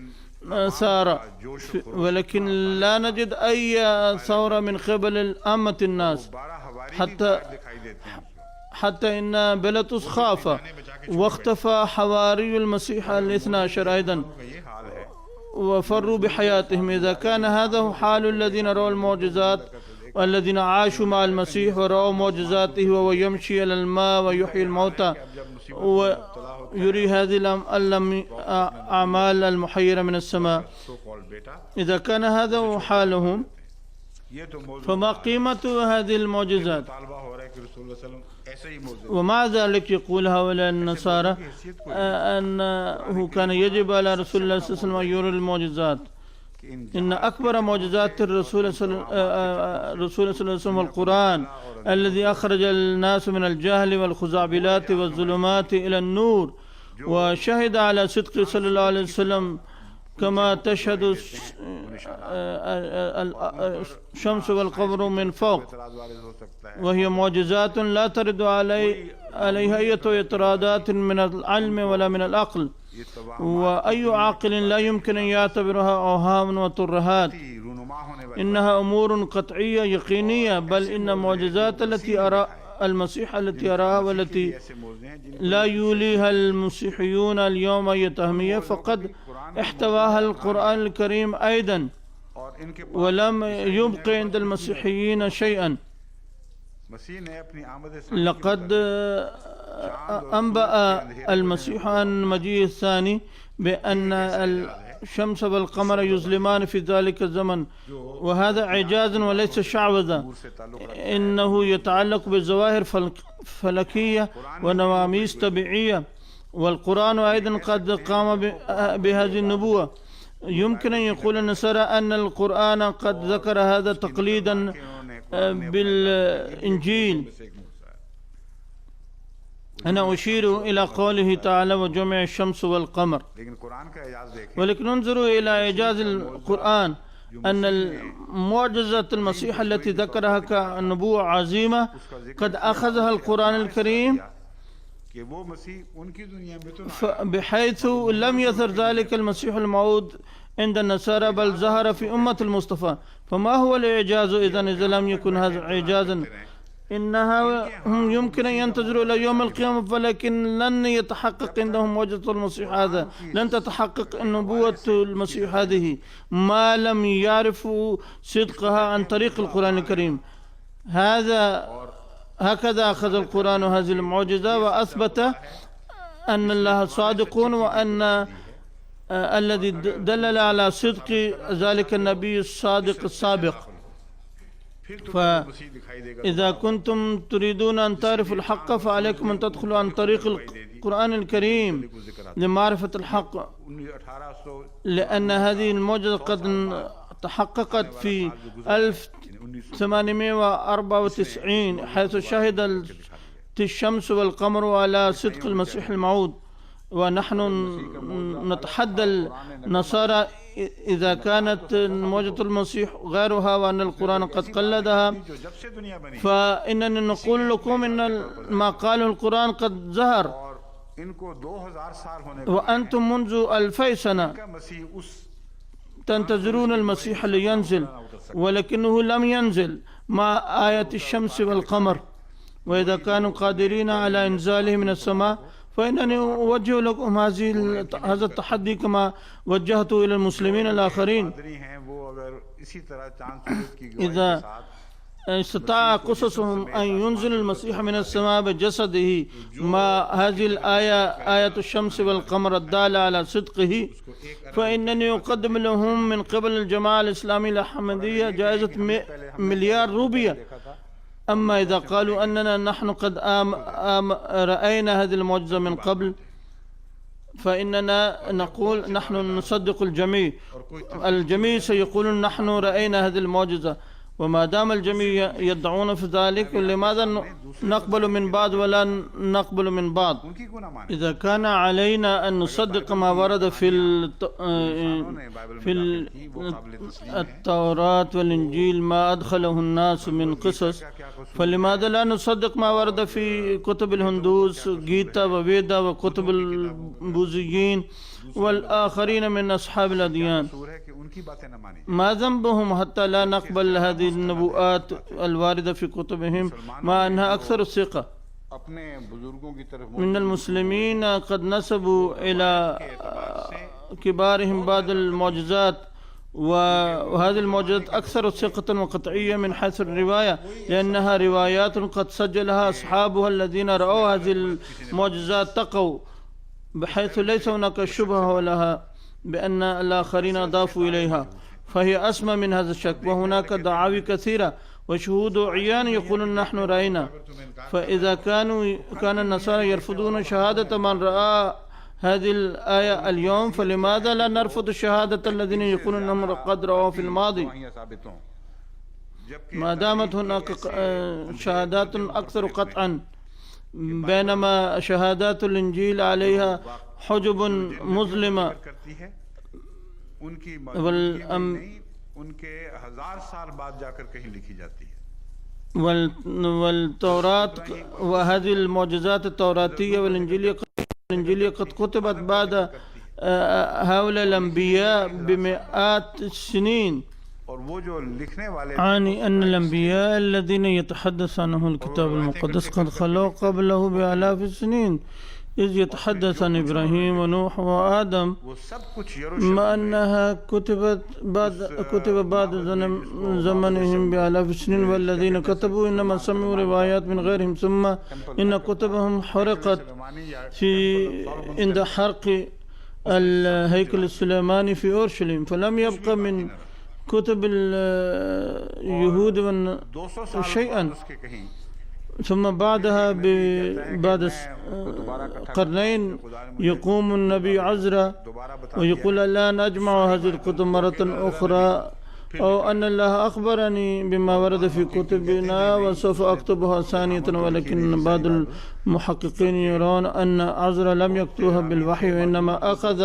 ثار، ولكن لا نجد أي ثورة من قبل عامة الناس. حتى إن بيلاطس خاف واختفى حواري المسيح الاثنى عشر أيضا وفروا بحياتهم. إذا كان هذا هو حال الذين رأوا المعجزات والذين عاشوا مع المسيح ورأوا معجزاته وهو يمشي على الماء ويحيي الموتى ويري هذه الأعمال المحيرة من السماء، إذا كان هذا هو حالهم فما قيمة هذه المعجزات؟ ومع ذلك يقول هؤلاء النصارى أنه كان يجب على رسول الله صلى الله عليه وسلم أن يرى المعجزات. إن أكبر معجزات الرسول صلى الله عليه وسلم القرآن الذي أخرج الناس من الجهل والخزعبلات والظلمات إلى النور، وشهد على صدق صلى الله عليه وسلم كما تشهد الشمس والقمر من فوق، وهي معجزات لا ترد عليها أي اعتراضات من العلم ولا من العقل، وأي عاقل لا يمكن أن يعتبرها أوهام وترهات. إنها أمور قطعية يقينية، بل إن معجزات التي أرى المسيح التي أراها والتي لا يوليها المسيحيون اليوم أي تهمية فقد احتواها القرآن الكريم أيضا، ولم يبق عند المسيحيين شيئا. لقد أنبأ المسيح عن مجيء الثاني بأن الشمس والقمر يظلمان في ذلك الزمن، وهذا إعجاز وليس شعوذة، إنه يتعلق بظواهر فلكية ونواميس طبيعية، والقرآن أيضا قد قام بهذه النبوة. يمكن أن يقول النصارى أن القرآن قد ذكر هذا تقليدا بالإنجيل. أنا أشير إلى قوله تعالى وجمع الشمس والقمر، ولكن انظروا إلى إعجاز القرآن أن المعجزة المسيح التي ذكرها كنبوة عظيمة قد أخذها القرآن الكريم بحيث لم يظهر ذلك المسيح الموعود عند النصارى بل ظهر في أمة المصطفى. فما هو الإعجاز إذن إذا لم يكن هذا إعجازا؟ إنها هم يمكن أن ينتظروا إلى يوم القيامة، ولكن لن يتحقق عندهم معجزة المسيح هذا، لن تتحقق نبوة المسيح هذه ما لم يعرفوا صدقها عن طريق القرآن الكريم. هكذا أخذ القرآن هذه المعجزة وأثبت أن الله صادق، وأن الذي دلل على صدق ذلك النبي الصادق السابق. فإذا كنتم تريدون أن تعرفوا الحق فعليكم أن تدخلوا عن طريق القرآن الكريم لمعرفة الحق، لأن هذه المعجزة قد تحققت في 1894 حيث شهد الشمس والقمر على صدق المسيح الموعود. ونحن نتحدى النصارى إذا كانت معجزة المسيح غيرها وأن القرآن قد قلدها، فإنني نقول لكم إن ما قاله القرآن قد ظهر، وأنتم منذ 2000 سنة تنتظرون المسيح لينزل، ولكنه لم ينزل مع آية الشمس والقمر. وإذا كانوا قادرين على إنزاله من السماء فإنني أوجه لكم هذا التحدي كما وجهته إلى المسلمين الآخرين. إذا استطاع قصصهم أن ينزل المسيح من السماء بجسده مع هذه الآية آية الشمس والقمر الدالة على صدقه، فإنني أقدم لهم من قبل الجماعة الإسلامية الأحمدية جائزة مليار روبية. أما إذا قالوا أننا نحن قد رأينا هذه المعجزة من قبل فإننا نقول نحن نصدق الجميع سيقولون نحن رأينا هذه المعجزة، وما دام الجميع يدعون في ذلك لماذا نقبل من بعض ولا نقبل من بعض؟ उनकी क्यों ना माने? إذا كان علينا أن نصدق ما ورد في التوراة والإنجيل ما أدخله الناس من قصص، فلماذا لا نصدق ما ورد في كتب الهندوس جيتا وفيدا وكتب البوذيين والآخرين من أصحاب الأديان؟ सूर है कि उनकी बातें न मानी। ما ذنبهم حتى لا نقبل هذه النبوءات الواردة في كتبهم مع أنها أكثر الثقة؟ अपने बुजुर्गों की तरफ من المسلمين قد نسبوا إلى كبارهم بعض المعجزات، وهذه المعجزات أكثر ثقة وقطعية من حيث الرواية، لأنها روايات قد سجلها أصحابها الذين رأوا هذه المعجزات تقوا، بحيث ليس هناك شبهة لها بأن الآخرين أضافوا إليها، فهي أسمى من هذا الشك. وهناك دعاوي كثيرة وشهود عيان يقولون نحن رأينا. فإذا كان النصارى يرفضون شهادة من رأى هذه الآية اليوم، فلماذا لا نرفض شهادة الذين يقولون أنهم قد رأوا في الماضي؟ ما دامت هناك شهادات أكثر قطعا، بينما شهادات الإنجيل عليها حجب مظلمة उनकी उनके 1000 साल बाद जाकर कहीं लिखी जाती है। والتوراة وهذه المعجزات التوراتية والإنجيلية قد كتبت بعد هؤلاء الأنبياء بمئات السنين. يعني أن الأنبياء الذين يتحدث عنهم الكتاب المقدس قد خلوا قبله بآلاف السنين، إذ يتحدث عن إبراهيم ونوح وآدم، ما أنها كتب بعد زمنهم بآلاف السنين، والذين كتبوا إنما سمعوا روايات من غيرهم، ثم إن كتبهم حرقت عند حرق الهيكل السليماني في أورشليم، فلم يبقى من كتب اليهود شيئا. ثم بعدها بعد قرنين يقوم النبي عزرا ويقول لا نجمع هذه الكتب مرة أخرى، أو أن الله أخبرني بما ورد في كتبنا وسوف أكتبها ثانية، ولكن بعض المحققين يرون أن عزرا لم يكتبها بالوحي، وإنما أخذ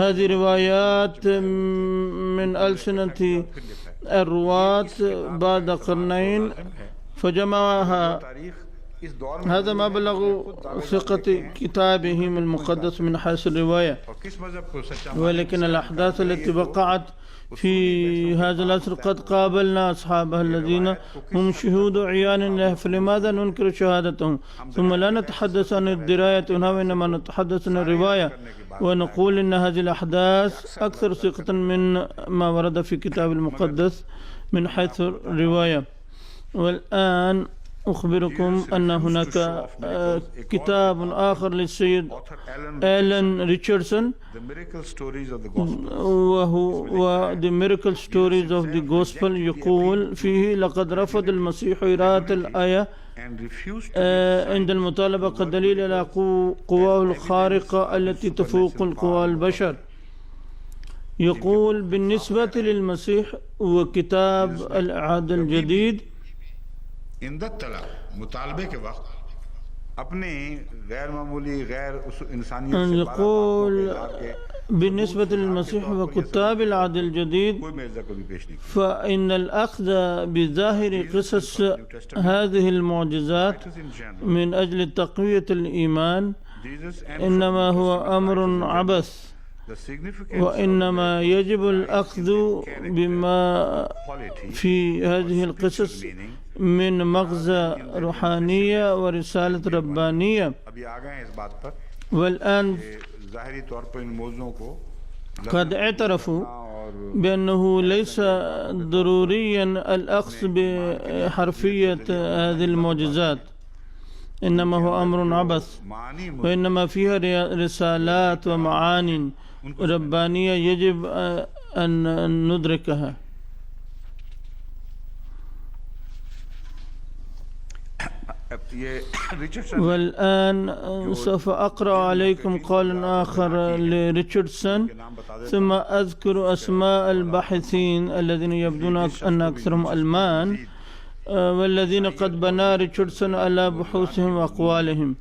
هذه الروايات من ألسنة الرواة بعد قرنين فجمعها. هذا مبلغ ثقة كتابهم المقدس من حيث الرواية. ولكن الأحداث التي وقعت في هذا العصر قد قابلنا أصحابها الذين هم شهود عيان له، فلماذا ننكر شهادتهم؟ ثم لا نتحدث عن الدراية هنا، وإنما نتحدث عن الرواية، ونقول إن هذه الأحداث أكثر ثقة من ما ورد في كتاب المقدس من حيث الرواية. والآن أخبركم أن هناك كتاب آخر للسيد آلان ريتشاردسون، وهو The Miracle Stories of the Gospel، يقول فيه لقد رفض المسيح قراءة الآية عند المطالبة كدليل على قواه الخارقة التي تفوق قوى البشر. يقول بالنسبة للمسيح وكتاب العهد الجديد، يقول بالنسبة للمسيح وكتاب العهد الجديد، فإن الأخذ بظاهر قصص هذه المعجزات من أجل تقوية الإيمان إنما هو أمر عبث، وإنما يجب الأخذ بما في هذه القصص من مغزى روحانية ورسالة ربانية. والآن قد اعترفوا بأنه ليس ضروريا الأخذ بحرفية هذه المعجزات، إنما هو أمر عبث، وإنما فيها رسالات ومعاني ربانية يجب أن ندركها. ये रिचर्डसन والآن سوف أقرأ عليكم قولا آخر لريتشاردسون ثم أذكر أسماء الباحثين الذين يبدون أن أكثرهم ألمان والذين قد بنى ريتشاردسون على بحوثهم وأقوالهم.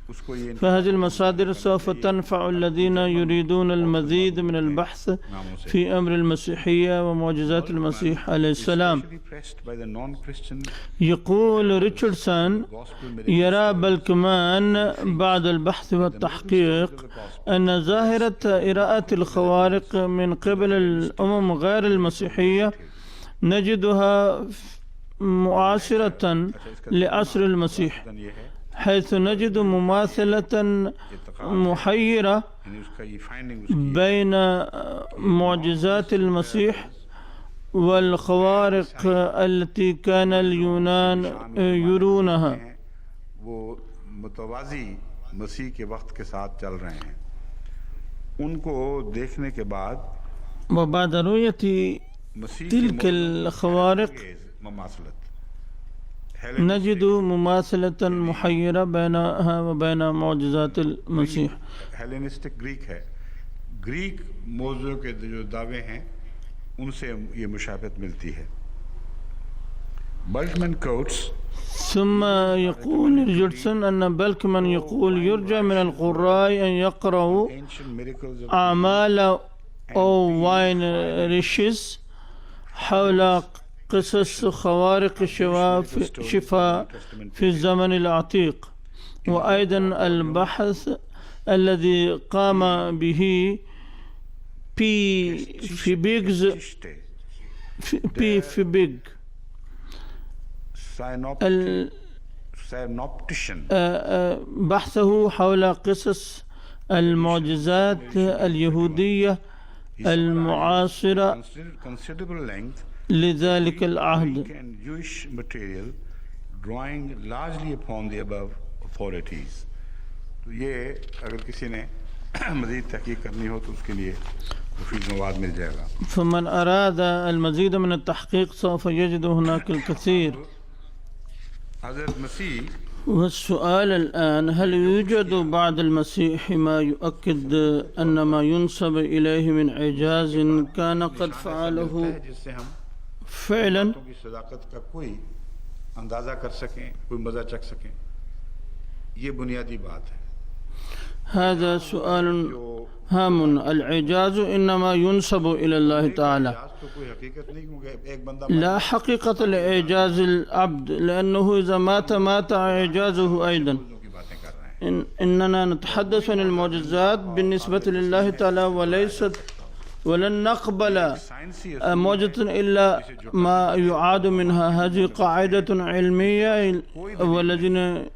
उसको ये فهذه المصادر سوف تنفع الذين يريدون المزيد من البحث في أمر المسيحية ومعجزات المسيح عليه السلام. pressed by the non-Christian يقول ريتشاردسون يرى بل كمان بعد البحث والتحقيق أن ظاهرة إراءة الخوارق من قبل الأمم غير المسيحية نجدها معاصرة لعصر المسيح، ये है حيث نجد مماثلة محيرة यानी उसका ये finding بين معجزات المسيح والخوارق التي كان اليونان يرونها. वो मुतवाज़ी मसीह के वक्त के साथ चल रहे हैं, उनको देखने के बाद وبعد رؤية मसीह تلك الخوارق ममासलत نجد مماثلة محيرة بينها وبين معجزات المسيح. हेलेनिस्टिक ग्रीक है, ग्रीक मौजूद के जो दावे हैं उनसे ये मुशाबहत मिलती है. बल्टमैन कोट्स ثم يقول ريتشاردسون أن بلكمان يقول يرجى من القراء أن يقرأوا ancient miracles of أعمال أوين ريشيس حول قصص خوارق الشفاء في الزمن العتيق، وأيضا البحث الذي قام به في بيجز في بيج synoptician بحثه حول قصص المعجزات اليهودية المعاصرة considerable length لذلك العهد. Greek and Jewish material drawing largely upon the above authorities. तो ये अगर किसी ने मज़ीद तहकीक करनी हो तो उसके लिए मुफीद मवाद मिल जाएगा. فمن أراد المزيد من التحقيق سوف يجد هناك الكثير. हज़रत मसीह والسؤال الآن هل يوجد بعد المسيح ما يؤكد أن ما ينسب إليه من إعجاز كان قد فعله जिससे हम فعلا؟ बातों की सदाकत का कोई अंदाजा कर सकें, कोई मजा चख सकें, ये बुनियादी बात है. هذا سؤال هام. الإعجاز إنما ينسب إلى الله تعالى، तो कोई हकीकत नहीं, क्योंकि एक बंदा لا حقيقة لإعجاز العبد، لأنه إذا مات إعجازه أيضا. की बातें कर रहे हैं. إننا نتحدث عن المعجزات بالنسبة لله تعالى وليست ولن نقبل साइंसी معجزة إلا ما يعاد منها. هذه قاعدة علمية، والذين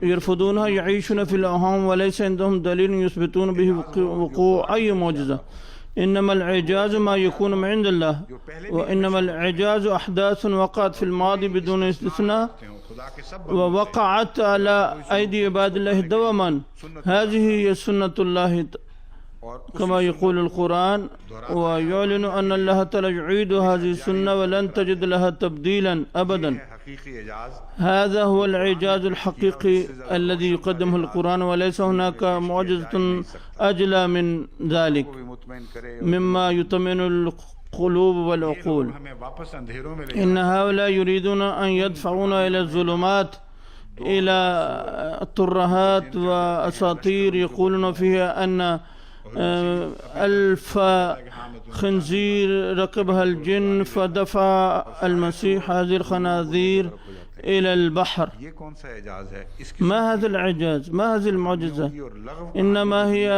يرفضونها يعيشون في الأوهام وليس عندهم دليل يثبتون به وقوع أي معجزة. إنما الإعجاز ما يكون من عند الله، وإنما الإعجاز أحداث وقعت في الماضي بدون استثناء खुदा के सब ووقعت على أيدي عباد الله دوما. هذه هي سنة الله كما يقول القرآن، ويعلن أن الله تعالى يعيد هذه السنة ولن تجد لها تبديلا أبدا. हकीकी एजाज هذا هو الإعجاز الحقيقي الذي يقدمه القرآن، وليس هناك معجزة أجلى من ذلك को भी मुतमईन करे مما يطمئن القلوب والعقول. हमें वापस अंधेरों में ले إن هؤلاء يريدون أن يدفعونا إلى الظلمات، إلى الترهات وأساطير يقولون فيها أن 1000 خنزير ركبها الجن فدفع المسيح هذه الخنازير إلى البحر. ये कौन सा एजाज है? इसकी ما هذا الإعجاز؟ ما هذه المعجزة؟ और लग़व إنما هي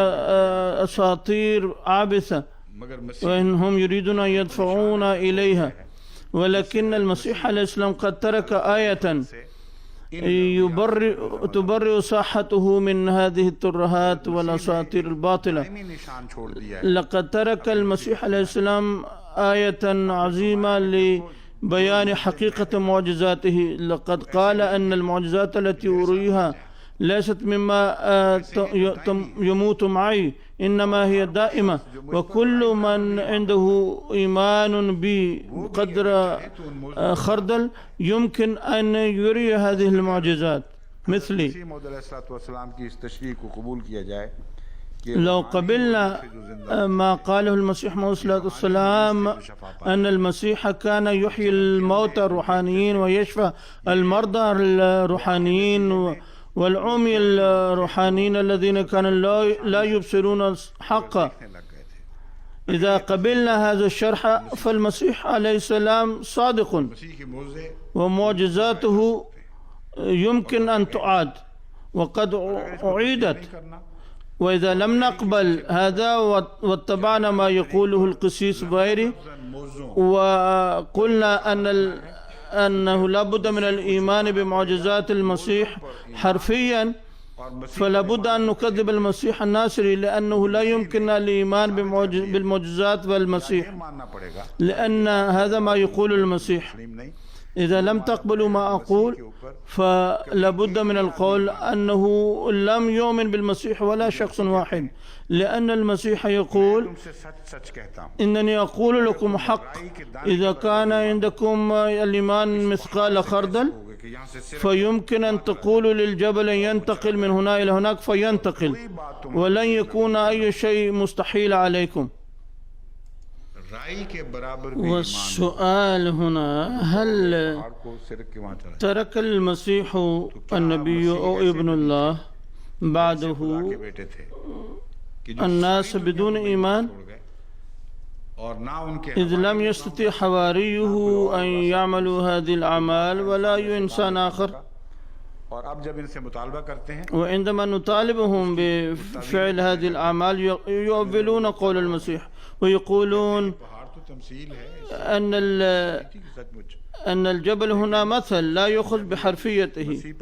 أساطير عابثة، मगर मसीह وإنهم يريدون أن يدفعونا إليها. ولكن المسيح عليه السلام قد ترك آية تبرئ ساحته من هذه الترهات والأساطير الباطلة. निशान छोड़ दिया है. لقد ترك المسيح عليه السلام آية عظيمة لبيان حقيقة معجزاته. لقد قال أن المعجزات التي أريها ليست مما يموت معي، إنما هي دائمة. وكل من عنده إيمان بقدر خردل يمكن أن يري هذه المعجزات مثلي. मसीह मौद अलैहिस्सलाम की इस तशरीह को कबूल किया जाए कि لو قبلنا ما قاله المسيح عليه الصلاة والسلام أن المسيح كان يحيي الموتى الروحانيين ويشفى المرضى الروحانيين والعمي الروحانيين الذين كانوا لا يبصرون حقا، إذا قبلنا هذا الشرح فالمسيح عليه السلام صادق मसीह के मोज़े ومعجزاته يمكن أن تعاد وقد أعيدت. وإذا لم نقبل هذا واتبعنا ما يقوله القسيس بايري وقلنا أنه لابد من الإيمان بمعجزات المسيح حرفيا، فلا بد أن نكذب المسيح الناصري، لأنه لا يمكن الإيمان بالمعجزات والمسيح، لأن هذا ما يقول المسيح. إذا لم تقبلوا ما أقول فلا بد من القول أنه لم يؤمن بالمسيح ولا شخص واحد، لأن المسيح يقول إنني أقول لكم حق، إذا كان عندكم الإيمان مثقال خردل فيمكن أن تقولوا للجبل ينتقل من هنا إلى هناك فينتقل، ولن يكون أي شيء مستحيل عليكم. والسؤال هنا، هل ترك المسيح النبي أو ابن الله بعده الناس بدون إيمان، إذ لم يستطيع حواريه أن يعملوا هذه الأعمال ولا أي إنسان آخر؟ وعندما نطالبهم بفعل هذه الأعمال يؤولون قول المسيح ويقولون أن الجبل هنا مثل لا يأخذ بحرفيته،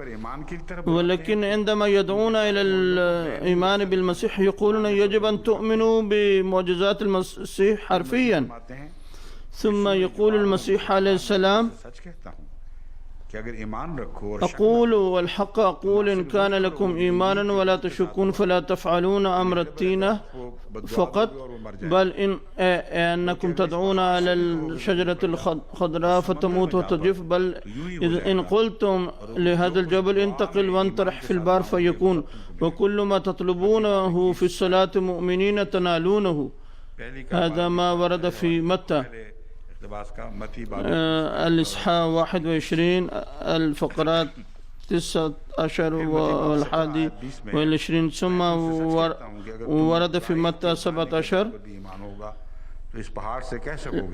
ولكن عندما يدعون إلى الإيمان بالمسيح يقولون يجب أن تؤمنوا بمعجزات المسيح حرفيا. ثم يقول المسيح عليه السلام: أقول والحق أقول إن كان لكم إيمانا ولا تشكون فلا تفعلون أمر التينة فقط، بل أنكم تدعون على الشجرة الخضراء فتموت وتجف، بل إن قلتم لهذا الجبل انتقل وانطرح في البحر فيكون، وكل ما تطلبونه في الصلاة مؤمنين تنالونه. هذا ما ورد في متى الإصحاح 21 الفقرات 19 والحادي والعشرين، ثم ورد في متى 17: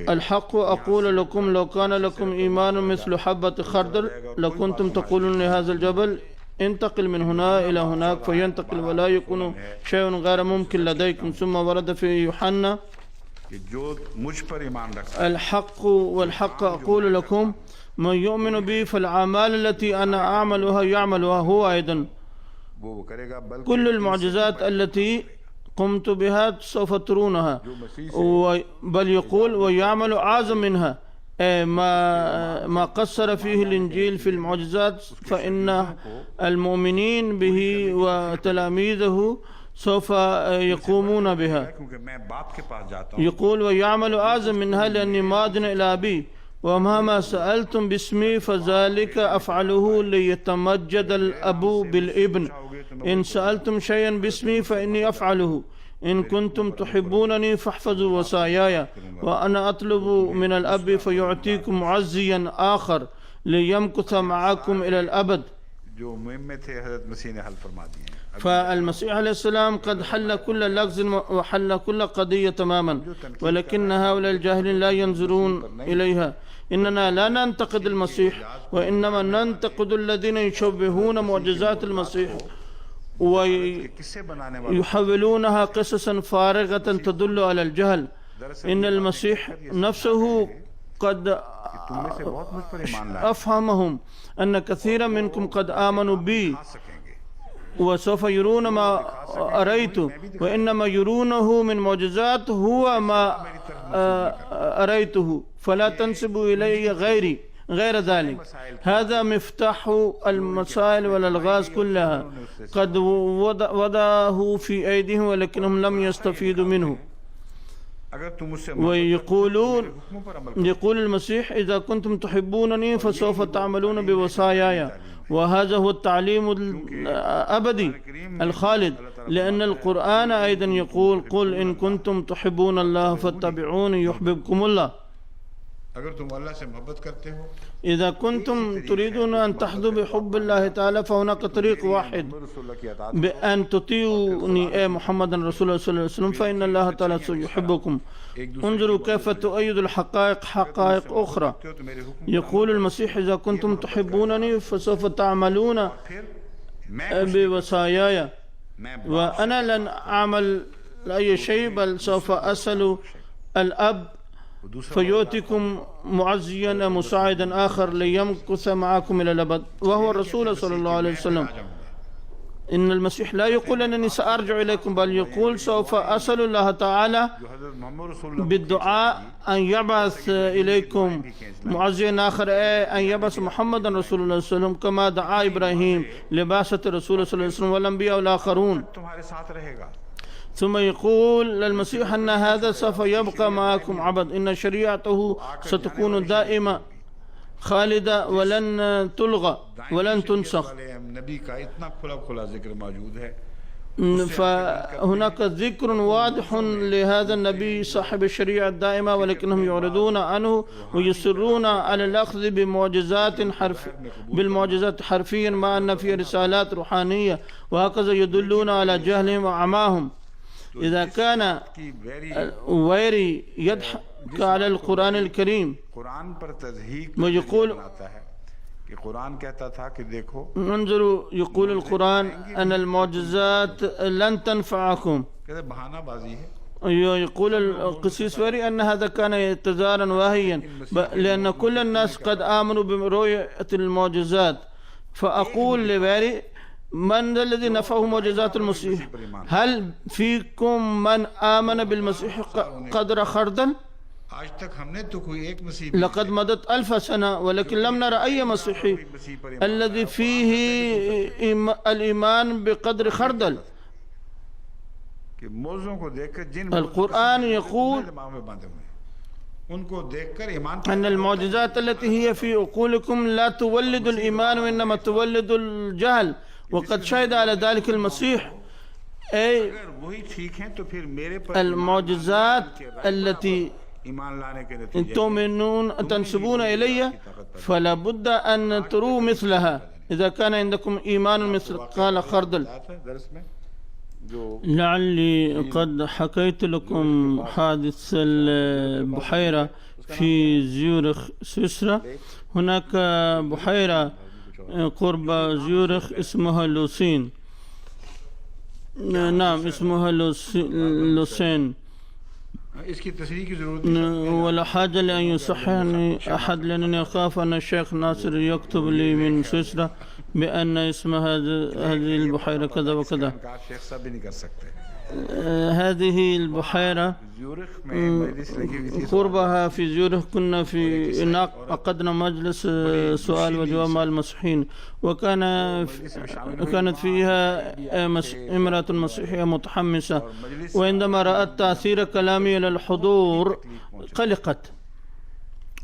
الحق أقول لكم لو كان لكم إيمان مثل حبة خردل لكنتم تقولون لهذا الجبل انتقل من هنا إلى هناك فينتقل ولا يكون شيء غير ممكن لديكم. ثم ورد في يوحنا: الحق والحق أقول لكم من يؤمن بي فالأعمال التي أنا أعملها يعملها هو أيضا. كل المعجزات التي قمت بها سوف ترونها، بل يقول ويعمل أعظم منها. ما قصر فيه الإنجيل في المعجزات فإن المؤمنين به وتلاميذه سوف يقومون بها. يقول ويعمل أعظم منها لأني ماض إلى أبي، ومهما سألتم باسمي فذلك أفعله ليتمجد الأب بالابن. إن سألتم شيئا باسمي فإني أفعله. إن كنتم تحبونني فاحفظوا وصاياي، وأنا أطلب من الأب فيعطيكم معزيا آخر ليمكث معكم إلى الأبد. فالمسيح عليه السلام قد حل كل لغز وحل كل قضية تماما، ولكن هؤلاء الجاهلين لا ينظرون إليها. إننا لا ننتقد المسيح، وإنما ننتقد الذين يشبهون معجزات المسيح ويحولونها قصصا فارغة تدل على الجهل. إن المسيح نفسه قد أفهمهم أن كثيرا منكم قد آمنوا بي وسوف يرون ما أريت، وإنما يرونه من معجزات هو ما أريته، فلا تنسبوا إلي غيري غير ذلك. هذا مفتاح المسائل والألغاز كلها، قد وضعه في أيديهم ولكنهم لم يستفيدوا منه. ويقولون، يقول المسيح: إذا كنتم تحبونني فسوف تعملون بوصاياي. وهذا هو التعليم الأبدي الخالد، لأن القرآن أيضا يقول: قل إن كنتم تحبون الله فاتبعوني يحببكم الله. إذا كنتم تريدون أن تحظوا بحب الله تعالى فهناك طريق واحد، بأن تطيعوني أي محمد رسول الله صلى الله عليه وسلم، فإن الله تعالى سيحبكم. انظروا كيف تؤيد الحقائق حقائق أخرى. يقول المسيح: إذا كنتم تحبونني فسوف تعملون بوصاياي، وأنا لن أعمل أي شيء، بل سوف أسأل الأب فيؤتكم معزيا مساعدا آخر ليمكث معكم إلى الأبد، وهو الرسول صلى الله عليه وسلم. إن المسيح لا يقول أنني سأرجع إليكم، بل يقول: سوف أسأل الله تعالى بالدعاء أن يبعث إليكم معزيا آخر، أن يبعث محمد رسول الله صلى الله عليه وسلم، كما دعا إبراهيم لبعثة رسول صلى الله عليه وسلم والأنبياء والآخرون. ثم يقول المسيح أن هذا سوف يبقى معكم عبد، إن شريعته ستكون دائمة خالدة ولن تلغى ولن تنسخ. فهناك ذكر واضح لهذا النبي صاحب الشريعة الدائمة، ولكنهم يعرضون عنه ويصرون على الأخذ بالمعجزات حرفيا، مع أن في رسالات روحانية، وهكذا يدلون على جهلهم وعماهم. إذا كان ويري يضحك على القرآن الكريم ويقول: انظروا، يقول القرآن أن المعجزات لن تنفعكم. يقول القسيس ويري أن هذا كان اعتذارا واهيا، لأن كل الناس قد آمنوا برؤية المعجزات. فأقول لويري: من الذي نفعه معجزات المسيح؟ هل فيكم من آمن بالمسيح قدر خردل؟ لقد مضت 1000 سنة ولكن لم نرى أي مسيحي الذي فيه الإيمان بقدر خردل. القرآن يقول أن المعجزات التي هي في عقولكم لا تولد الإيمان وإنما تولد الجهل، وقد شهد على ذلك المسيح. أي المعجزات التي تؤمنون تنسبون إلي فلا بد أن تروا مثلها إذا كان عندكم إيمان مثل قال خردل. لعلي قد حكيت لكم حادث البحيرة في زيورخ سويسرا. هناك بحيرة قرب زيورخ اسمها لوسين، نعم اسمها لوسين، ولا حاجة لأن يصححني أحد، لأنني أخاف أن الشيخ ناصر يكتب لي من سويسرا بأن اسم هذه البحيرة كذا وكذا. هذه البحيرة قربها في زيورخ. كنا في عقدنا مجلس سؤال وجواب مع المسيحيين، كانت فيها امرأة مسيحية متحمسة، وعندما رأت تأثير كلامي على الحضور قلقت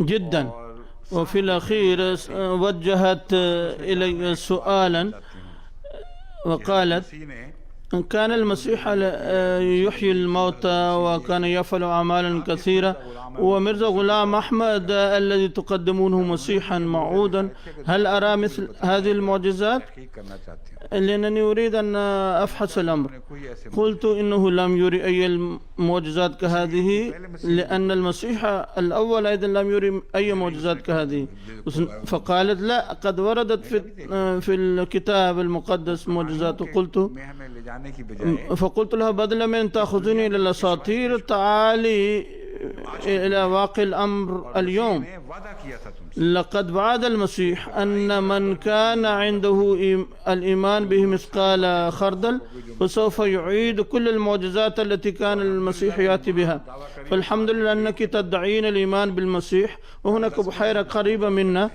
جدا، وفي الأخير وجهت إلي سؤالا وقالت: كان المسيح يحيي الموتى وكان يفعل أعمالا كثيرة، ومرزا غلام أحمد الذي تقدمونه مسيحا موعودا، هل أرى مثل هذه المعجزات؟ لأنني أريد أن أفحص الأمر. قلت: إنه لم يري أي المعجزات كهذه، لأن المسيح الأول أيضا لم يري أي معجزات كهذه. فقالت: لا، قد وردت في الكتاب المقدس معجزات. فقلت لها: بدلا من تأخذوني إلى الأساطير، تعالي إلى واقع الأمر اليوم. ने वादा किया था तुमसे لقد وعد المسيح أن من كان عنده الإيمان به مثقال خردل فسوف يعيد كل المعجزات التي كان المسيح يأتي بها. فالحمد لله أنك تدعين الإيمان بالمسيح، وهناك بحيرة قريبة منا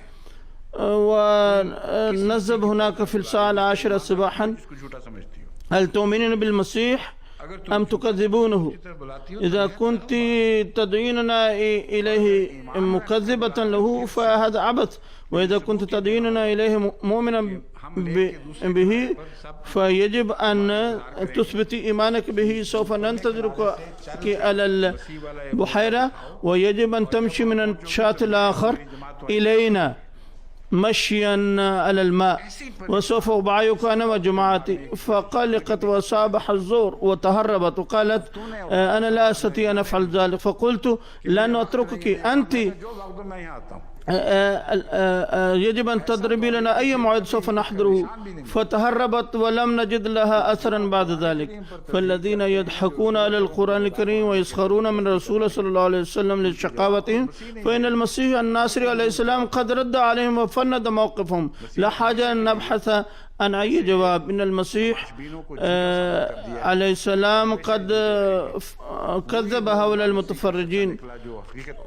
ونذهب هناك في الساعة 10 صباحا. इसको झूठा समझती हो। هل تؤمنين بالمسيح أم تكذبونه؟ إذا كنت تدعيننا إليه مكذبة له فهذا عبث، وإذا كنت تدعيننا إليه مؤمنا به فيجب أن تثبت إيمانك به. سوف ننتظرك على البحيرة، ويجب أن تمشي من الشاطئ الآخر إلينا مشيا على الماء، وسوف أبايعك أنا وجماعتي. فقلقت وصابح الزور وتهربت وقالت أنا لا أستطيع أن أفعل ذلك. فقلت لن أتركك، أنت जो वक्त मैं यहाँ आता हूँ يجب أن تضربي لنا أي موعد سوف نحضره. فتهربت ولم نجد لها أثرا بعد ذلك. فالذين يضحكون على القرآن الكريم ويسخرون من رسول صلى الله عليه وسلم لشقاوتهم فإن المسيح الناصري عليه السلام قد رد عليهم وفند موقفهم. لا حاجة أن نبحث عن أي جواب. إن المسيح عليه السلام قد كذب هؤلاء المتفرجين،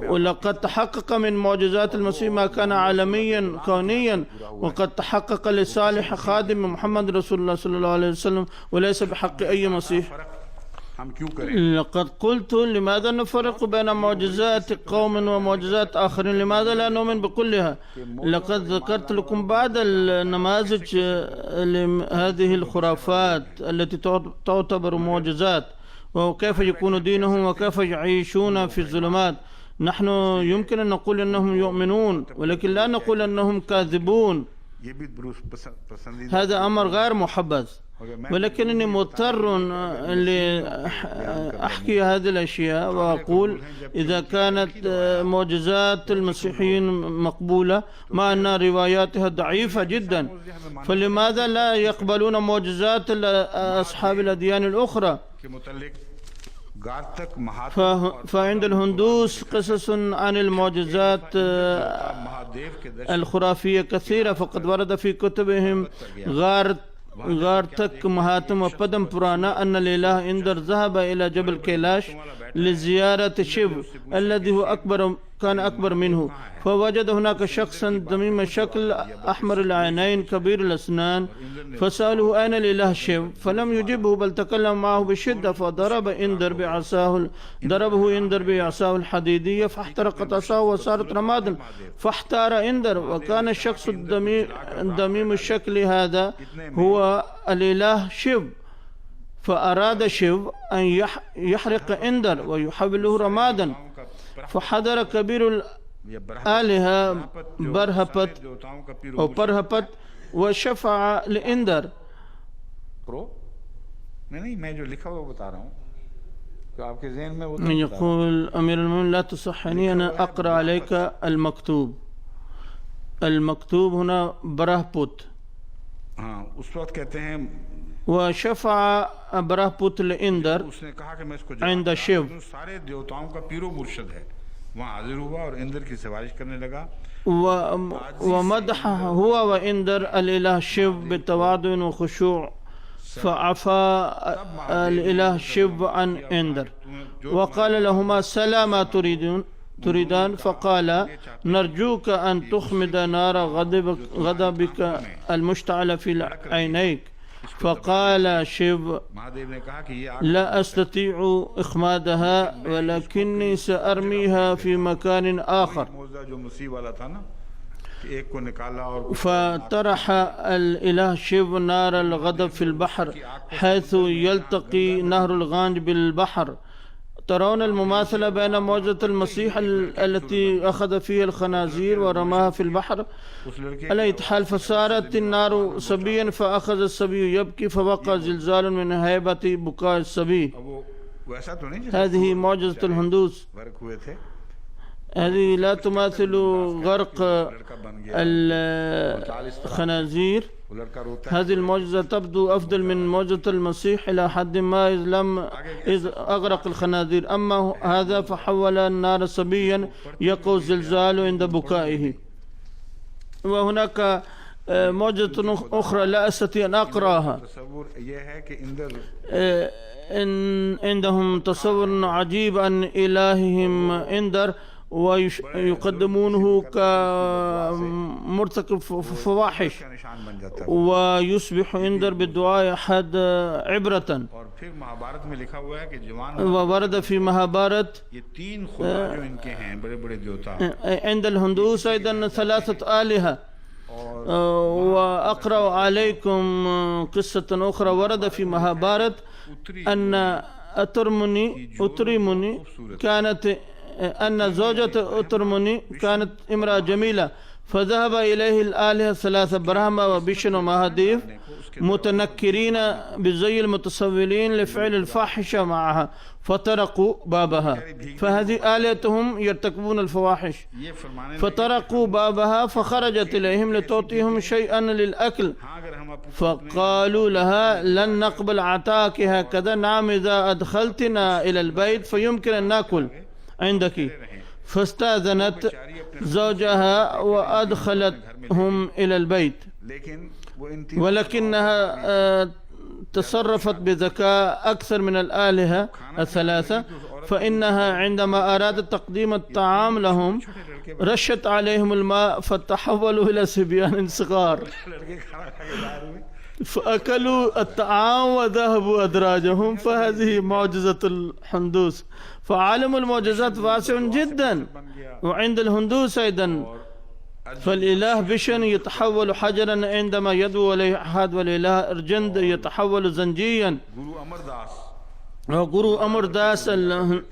ولقد تحقق من معجزات المسيح ما كان عالميا كونيا، وقد تحقق لصالح خادم محمد رسول الله صلى الله عليه وسلم وليس بحق أي مسيح. हम क्यों करें؟ لقد قلت لماذا نفرق بين معجزات قوم ومعجزات آخرين؟ لماذا لا نؤمن بكلها؟ لقد ذكرت لكم بعض النماذج لهذه الخرافات التي تعتبر معجزات، وكيف يكون دينهم وكيف يعيشون في الظلمات. نحن يمكن أن نقول أنهم يؤمنون، ولكن لا نقول أنهم كاذبون. ये भी पसंदीदा هذا أمر غير محبذ، ولكنني مضطر لأحكي هذه الأشياء وأقول إذا كانت معجزات المسيحيين مقبولة مع أن رواياتها ضعيفة جدا، فلماذا لا يقبلون معجزات أصحاب الأديان الأخرى؟ के मुतालिक गातक महादेव فعند الهندوس قصص عن المعجزات के दर्शन الخرافية كثيرة، فقد ورد في كتبهم غارتك مهاتم وبدم برانا أن الإله إندر ذهب إلى جبل كيلاش لزيارة شيف الذي هو كان أكبر منه، فوجد هناك شخصا ضميم الشكل أحمر العينين كبير الأسنان، فسأله أين الإله شيف؟ فلم يجبه بل تكلم معه بشدة، فضربه إندر بعصاه الحديدية فاحترقت عصاه وصارت رمادا، فاحتار إندر، وكان الشخص الضميم الشكل هذا هو الإله شيف. فأراد شيف أن يحرق إندر ويحوله رمادا، فحضر كبير الآلهة برهبت وشفع لإندر. नहीं मैं जो लिखा हुआ बता रहा हूँ तो आपके ज़हन में वो يقول أمير المؤمنين لا تصحني أنا أقرأ عليك المكتوب هنا برهبت. हाँ उस वक्त कहते हैं وشفع برهبت لإندر उसने कहा कि मैं इसको عند शिव। सारे देवताओं का पीरो मुर्शद है। वहाँ हाजिर हुआ और इंद्र की सिफारिश करने लगा। ومدح هو وإندر الإله شيف بتواضع وخشوع، فعفى الإله شيف عن إندر وقال لهما سلاما تريدان، فقال نرجوك أن تخمد نار غضبك المشتعلة في عينيك. فقال شيف لا أستطيع إخمادها ولكني سأرميها في مكان آخر. فطرح الإله شيف نار الغضب في البحر حيث يلتقي نهر الغانج بالبحر. ترون المماثلة بين معجزة المسيح التي أخذ فيها الخنازير ورماها في البحر على أي حال، فصارت النار صبيا فأخذ الصبي يبكي فوقع زلزال من هيبة بكاء الصبي. هذه معجزة الهندوس. هذه لا تماثل غرق लड़का बन गया, الخنازير. वो लड़का रोता है. هذه المعجزة تبدو أفضل من معجزة المسيح إلى حد ما إذ أغرق الخنازير. أما هذا فحول النار صبيا يقع الزلزال عند بكائه. وهناك معجزة أخرى لا أستطيع أن أقرأها. तसव्वुर ये है कि इंदर عندهم تصور عجيب عن إلههم إندر ويقدمونه كمرتكب فواحش، का निशान बन जाता है. ويصبح إندر بالدعاء أحد عبرة. और फिर महाभारत में लिखा हुआ है कि जवान وورد في महाभारत ये तीन खुदा जो इनके हैं बड़े बड़े देवता, عند الهندوس أيضا 3 آلهة. وأقرأ عليكم قصة أخرى ورد في महाभारत أن أترمني كانت أن زوجة أترمني كانت امرأة جميلة، فذهب إليه الآلهة 3 برهما وبشن ومهاديف متنكرين بزي المتصولين لفعل الفاحشة معها، فطرقوا بابها. فهذه آلهتهم يرتكبون الفواحش، ये फरमाने فطرقوا بابها فخرجت إليهم لتعطيهم شيئا للأكل، हाँ अगर हम अपने فقالوا لها لن نقبل عطاك هكذا، نعم إذا أدخلتنا إلى البيت فيمكن أن نأكل عندك. فاستأذنت زوجها وأدخلتهم إلى البيت، लेकिन वो इन ولكنها تصرفت بذكاء أكثر من الآلهة 3، فإنها عندما أرادت تقديم الطعام لهم رشت عليهم الماء فتحولوا إلى صبيان صغار، लड़के खाना खा के बाहर हुए. فأكلوا الطعام وذهبوا أدراجهم. فهذه معجزة الهندوس. فعالم المعجزات واسع جدا. وعند الهندوس أيضا فالإله بشن يتحول حجرا عندما يدعو عليه أحد، والإله أرجند يتحول زنجيا. गुरु अमरदास وغرو أمر داس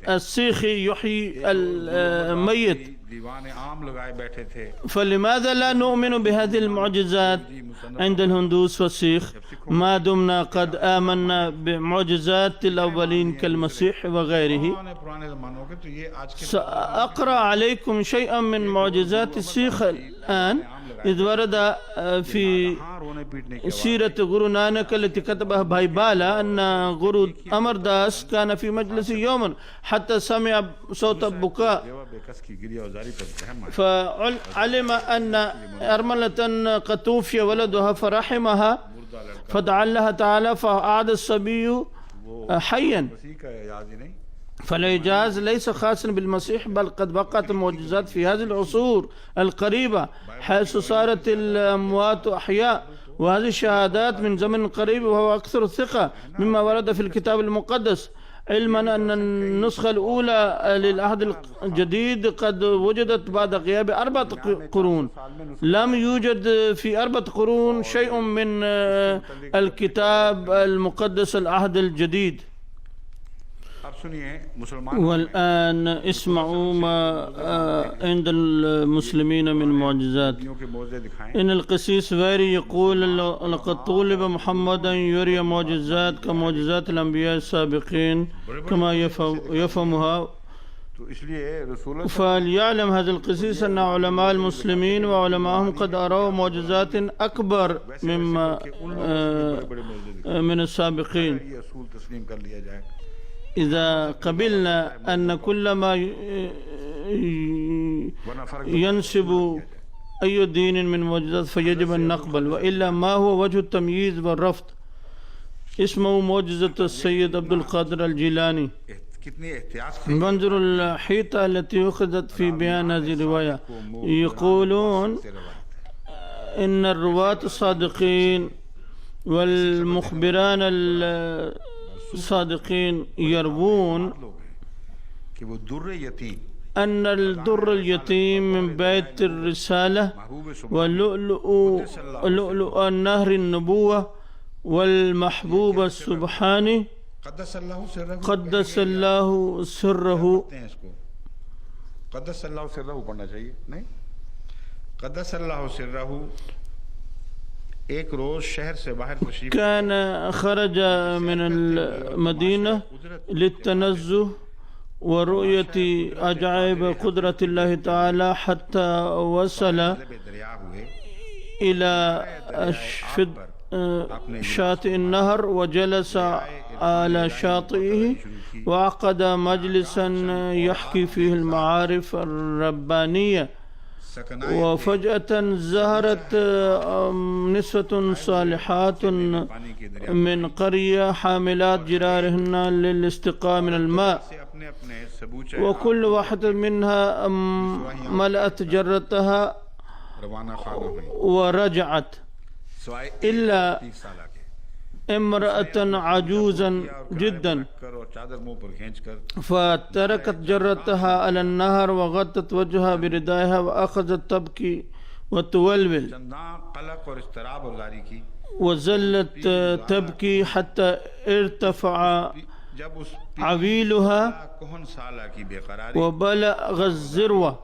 السيخي يحيي الميت. दीवाने आम लगाए बैठे थे. فلماذا لا نؤمن بهذه المعجزات عند الهندوس والسيخ ما دمنا قد آمنا بمعجزات الأولين كالمسيح وغيره؟ पुराने जमानों के तो ये आज के سأقرأ عليكم شيئا من معجزات السيخ الآن، إذ ورد في हाँ रोने पीटने के سيرة غرو نانك التي كتبها باي بالا أن غرو أمر داس كان في مجلس يوما حتى سمع صوت البكاء، बेवा बेकस की गिरिया औजारी पर रहम आया. فعلم أن أرملة قد توفي ولدها فرحمها، فدعا الله تعالى فأعاد الصبي حيا. उसी का याद ही नहीं. فالإعجاز ليس خاصا بالمسيح، بل قد بقت المعجزات في هذه العصور القريبة حيث صارت الأموات أحياء، وهذه الشهادات من زمن قريب وهو أكثر ثقة مما ورد في الكتاب المقدس، علما أن النسخة الأولى للعهد الجديد قد وجدت بعد غياب 4 قرون. لم يوجد في 4 قرون شيء من الكتاب المقدس العهد الجديد. अब सुनिए मुसलमान والآن اسمعوا ما عند المسلمين من معجزات. के मौजे दिखाएं. إن القسيس فيري يقول لقد طولب محمدا يري معجزات كمعجزات الأنبياء السابقين كما يفهمها. तो इसलिए रसूल فليعلم هذا القسيس أن علماء المسلمين وعلماءهم قد أروا معجزات أكبر مما من السابقين. ये असूल तस्लीम कर लिया जाए. إذا قبلنا أن كل ما ينسب أي دين من معجزات فيجب أن نقبل، وإلا ما هو وجه التمييز والرفض؟ اسمه معجزة السيد عبد القادر الجيلاني. कितनी एहतियात से منظر الحيطة التي أخذت في بيان هذه الرواية. يقولون إن الرواة الصادقين والمخبران الصادقين يروون कि वो दुर्र यतीम أن الدر اليتيم من بيت الرسالة واللؤلؤ النهر النبوة والمحبوب السبحاني قدس الله سره. قدس الله سره पढ़ना चाहिए नहीं. قدس الله سره एक रोज शहर से बाहर तशरीफ كان خرج من المدينة للتنزه ورؤية عجائب قدرة الله تعالى حتى وصل दरिया हुए إلى شاطئ النهر وجلس على شاطئه وعقد مجلسا يحكي فيه المعارف الربانية. وفجأة ظهرت نسوة صالحات من قرية حاملات جرارهن للاستقاء من الماء، وكل واحدة منها ملأت جرتها ورجعت إلا امرأة عجوزا جدا، فتركت جرتها على النهر وغطت وجهها بردائها وأخذت تبكي وتولول، وزلت تبكي حتى ارتفع عويلها وبلغ الذروة،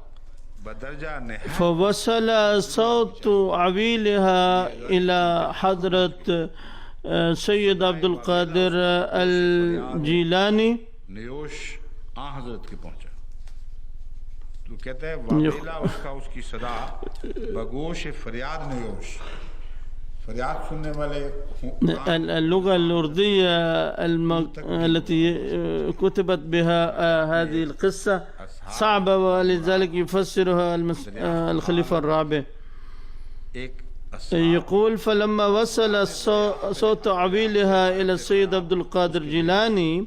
فوصل صوت عويلها إلى حضرة سيد عبد القادر الجيلانی. नियोश आ हजरत के पहुंचा तो कहता है वाबेला उसका उसकी सदा बगोश फरियाद नियोश, फरियाद सुनने वाले। اللغة الأردية التي كتبت بها هذه القصة صعبة، ولذلك يفسرها الخليفة الرابع. يقول فلما وصل صوت عويلها إلى السيد عبد القادر الجيلانی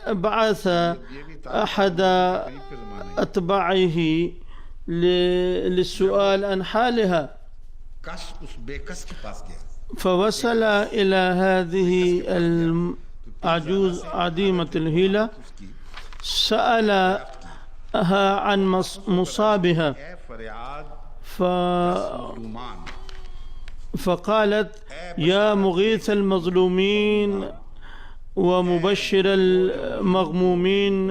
بعث أحد أتباعه للسؤال عن حالها، فوصل إلى هذه العجوز عديمة الهيلة، سألها عن مصابها فقالت يا مغيث المظلومين ومبشر المغمومين،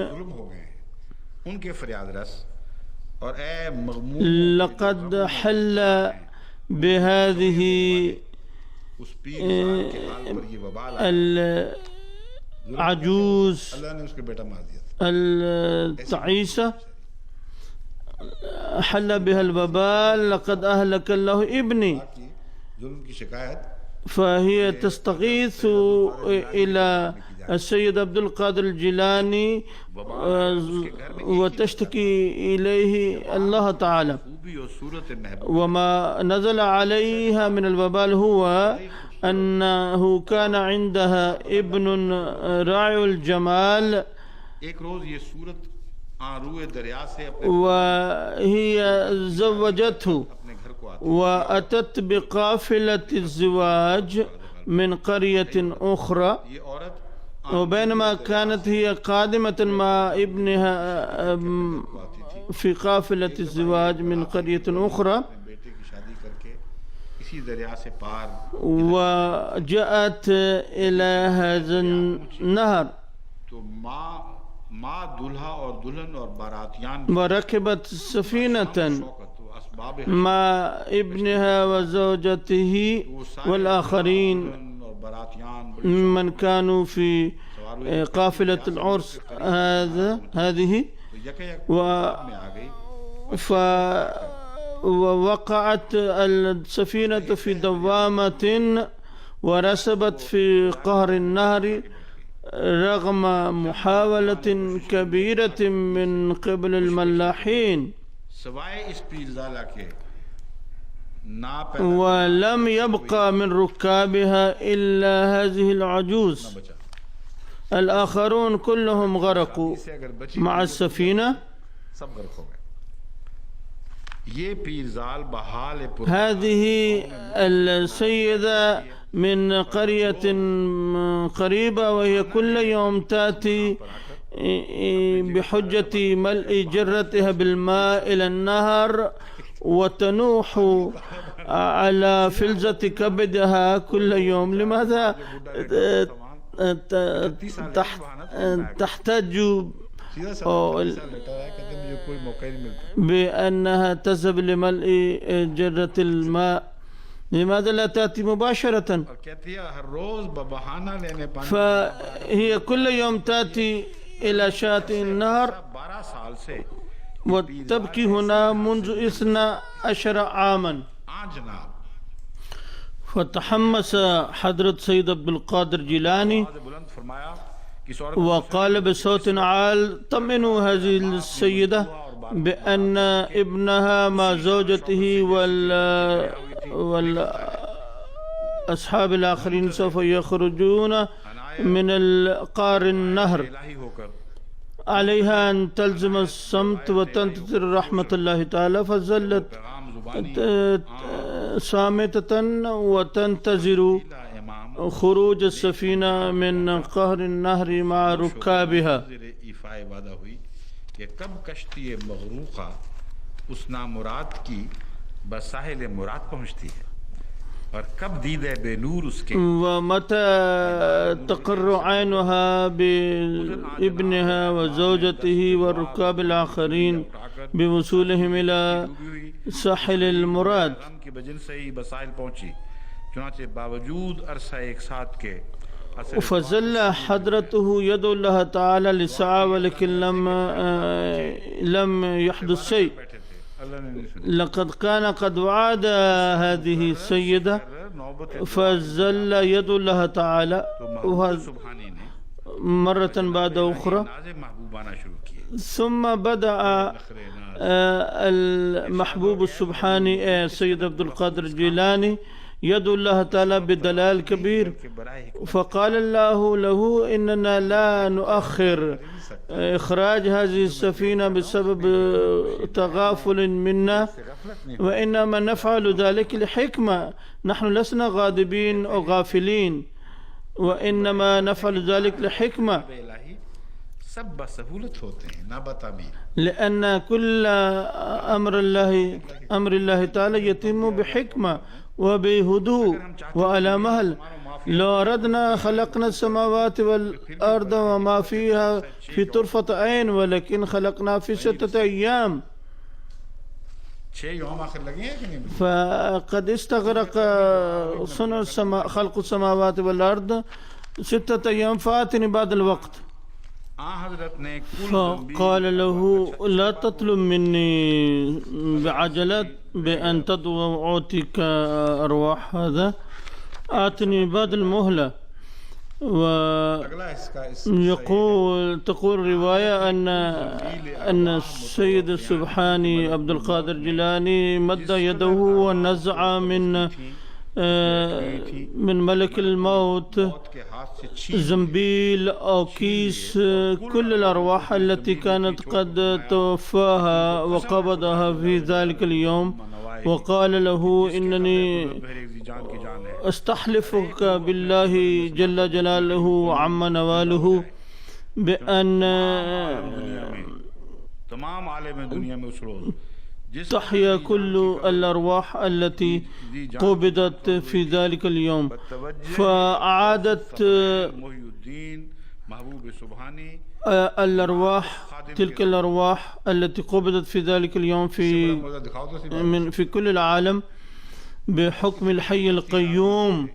لقد حل بهذه العجوز التعيسة حل بها الوبال، لقد أهلك الله ابني. فهي تستغيث إلى السيد عبد القادر الجيلانی وتشتكي إليه الله تعالى. وما نزل عليها من الوبال هو أنه كان عندها ابن راعي الجمال، وهي زوجته وأتت بقافلة الزواج من قرية أخرى، وبينما كانت هي قادمة مع ابنها في قافلة الزواج من قرية أخرى، وجاءت إلى هذا النهر وركبت سفينة مع ابنها وزوجته والآخرين ممن كانوا في قافلة العرس هذه، ووقعت السفينة في دوامة ورسبت في قهر النهر رغم محاولة كبيرة من قبل الملاحين، ولم يبقى من ركابها إلا هذه العجوز، الآخرون كلهم غرقوا مع السفينة. هذه السيدة من قرية قريبة، وهي كل يوم تأتي بحجة ملء جرتها بالماء إلى النهر وتنوح على فلزة كبدها كل يوم. لماذا تحتاج بأنها تذهب لملء جرة الماء؟ لماذا لا تأتي مباشرة؟ فهي كل يوم تأتي إلى شاطئ النهر 12 साल से وتبكي هنا منذ 12 عاما. जनाब فتحمس حضرت سيد عبد القادر جيلاني बुलंद फरमाया कि इस औरत وقال بصوت عال: طمنوا هذه السيدة بأن ابنها مع زوجته والأصحاب الآخرين سوف يخرجون من القار النهر، इलाही होकर عليها أن تلزم الصمت وتنتظر رحمة الله تعالى. فظلت पैगाम जुबानी صامتة وتنتظر इमाम خروج السفينة من قهر النهر مع ركابها. इफाए वादा हुई कि कब कश्ती मगरूका उस नामुराद की बसाहिल मुराद पहुंचती है और कब दीद बेनूर उसके ومتى تقر عينها بابنها وزوجته والركاب الآخرين بوصولهم إلى ساحل المراد. की वजह से ही बसाइल पहुंची, चुनाचे बावजूद अरसा एक साथ के فظل حضرته يدعو الله تعالى لساعة ولكن لم يحدث شيء. لقد كان قد وعد هذه السيدة فظل يدعو الله تعالى सुबहानी ने مرة بعد أخرى. नाज़े महबूबाना शुरू किए। ثم بدأ المحبوب السبحاني سيد عبد القادر الجيلاني يدعو الله تعالى بدلال كبير، فقال الله له: إننا لا نؤخر إخراج هذه السفينة بسبب تغافل منا، وإنما نفعل ذلك لحكمة. نحن لسنا غاضبين أو غافلين، وإنما نفعل ذلك لحكمة، सब बसहूलत होते हैं ना बताबीर। لأن كل أمر الله تعالى يتم بحكمة وبهدوء وعلى مهل. لو أردنا خلقنا السماوات والأرض وما فيها في طرفة عين، ولكن خلقنا في 6 أيام. 6 يوم आखिर लगे हैं कि नहीं? فقد استغرق صنع خلق السماوات والأرض 6 أيام. فاتني بعد الوقت. فقال له: لا تطلب مني بعجلة بأن تدعو أعطيك أرواح هذا، آتني بعد المهلة. تقول رواية أن السيد السبحاني عبد القادر جيلاني مد يده ونزع من ملك الموت زنبيل أو كيس كل الأرواح التي كانت قد توفاها وقبضها في ذلك اليوم، وقال له: إنني أستحلفك بالله جل جلاله وعم نواله بأن تحيا كل الأرواح التي قبضت في ذلك اليوم. فأعادت الأرواح، تلك الأرواح التي قبضت في ذلك اليوم في كل العالم بحكم الحي القيوم،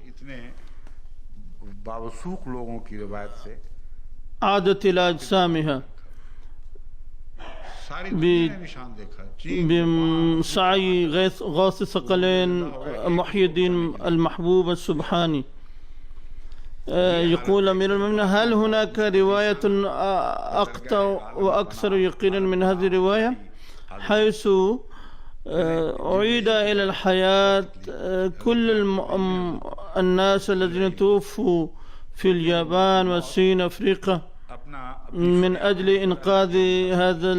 عادت إلى أجسامها بسعي غاث الثقلين محي الدين المحبوب السبحاني. يقول أمير المؤمنين: هل هناك رواية أقطع وأكثر يقينا من هذه الرواية، حيث أعيد إلى الحياة كل الناس الذين توفوا في اليابان والصين وأفريقيا من أجل إنقاذ هذا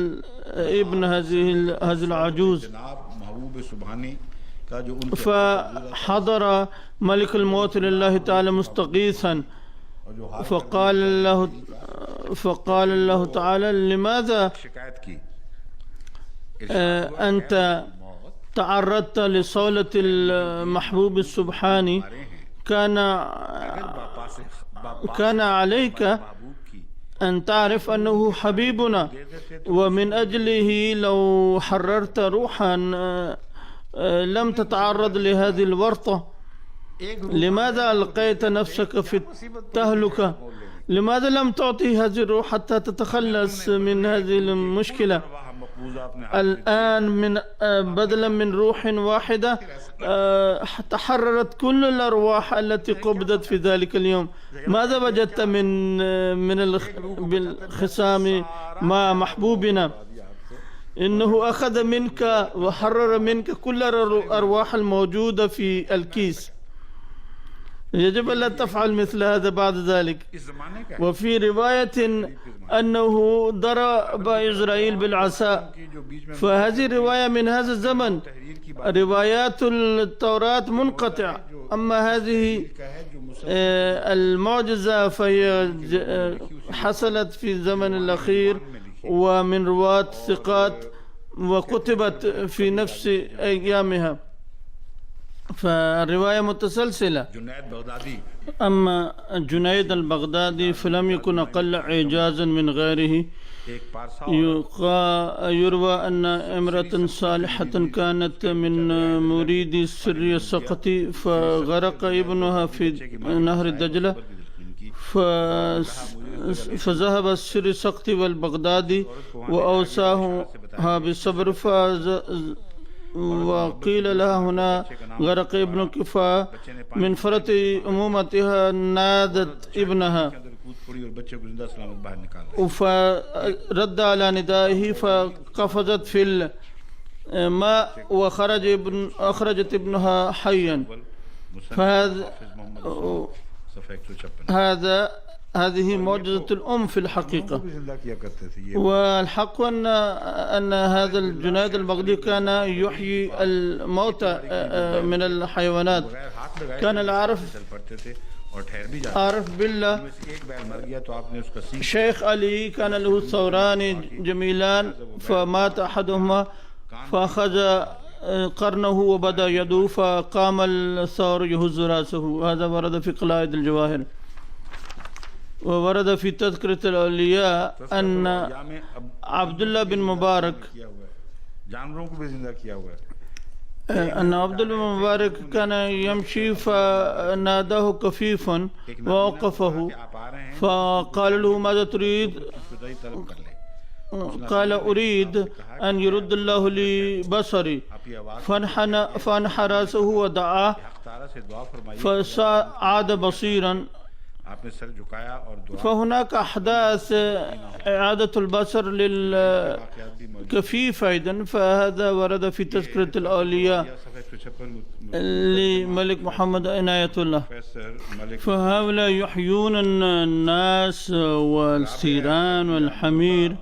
ابن هذه العجوز. فحضر ملك الموت لله تعالى مستغيثا، فقال الله تعالى: لماذا أنت تعرضت لصولة المحبوب السبحاني؟ كان عليك أن تعرف أنه حبيبنا، ومن أجله لو حررت روحا لم تتعرض لهذه الورطة. لماذا ألقيت نفسك في التهلكة؟ لماذا لم تعطي هذه الروح حتى تتخلص من هذه المشكلة؟ الآن من بدلا من روح واحدة تحررت كل الأرواح التي قبضت في ذلك اليوم. ماذا وجدت من الخصام مع محبوبنا؟ إنه أخذ منك وحرر منك كل الأرواح الموجودة في الكيس. يجب أن لا تفعل مثل هذا بعد ذلك. وفي رواية أنه ضرب إسرائيل بالعصا، فهذه الرواية من هذا الزمن. روايات التوراة منقطع، أما هذه المعجزة فهي حصلت في الزمن الأخير ومن رواة ثقات وكتبت في نفس أيامها، فالرواية متسلسلة. أما جنيد البغدادي فلم يكن أقل إعجازا من غيره. يروى أن امرأة صالحة كانت من مريد السري السقطي فغرق ابنها في نهر الدجلة، فذهب السري السقطي والبغدادي وأوصاها بالصبر، وقيل لها هنا غرق ابنك، فمن فرط أمومتها نادت ابنها فرد على ندائه فقفزت في الماء وأخرجت ابنها حيا. هذه معجزة الأم في الحقيقة. والحق أن هذا الجنيد البغدادي كان يحيي الموتى من الحيوانات. كان العارف بالله. شيخ علي كان له ثوران جميلان، فمات أحدهما فأخذ قرنه وبدأ يده فقام الثور يهز رأسه. هذا ورد في قلائد الجواهر. وورد في تذكرة الأولياء أن عبد الله بن مبارك كان يمشي فناداه كفيف ووقفه فقال له ماذا تريد؟ قال أريد أن يرد الله لي بصري، فانحى رأسه ودعاه فعاد بصيرا. فهناك أحداث إعادة البصر للكفيف أيضا، فهذا ورد في تذكرة الأولياء لملك محمد عناية الله. فهؤلاء يحيون الناس والثيران والحمير.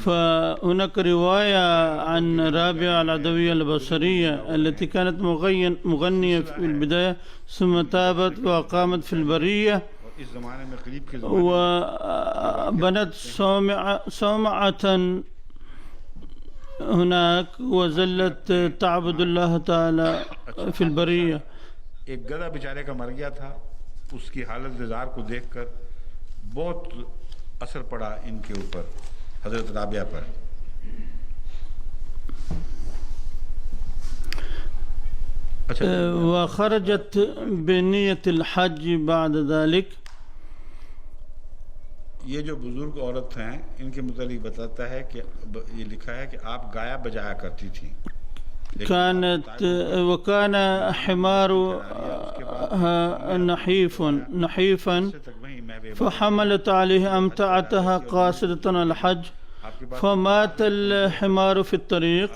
فهناك رواية عن رابعة العدوية البصرية التي كانت مغنية في البداية ثم تابت وقامت في البرية وبنت صومعة هناك وظلت تعبد الله تعالى في البرية. एक गधा बेचारे का मर गया था, उसकी हालत ज़ार को देखकर बहुत असर पड़ा इनके ऊपर, हज़रत राबिया पर। وخرجت بنية الحج بعد ذلك. ये जो बुजुर्ग औरत हैं इनके मुतालिक बताता है कि ये लिखा है कि आप गाया बजाया करती थी। وكان حمار نحيفا فحملت عليه أمتعتها قاصدة الحج فمات الحمار في الطريق.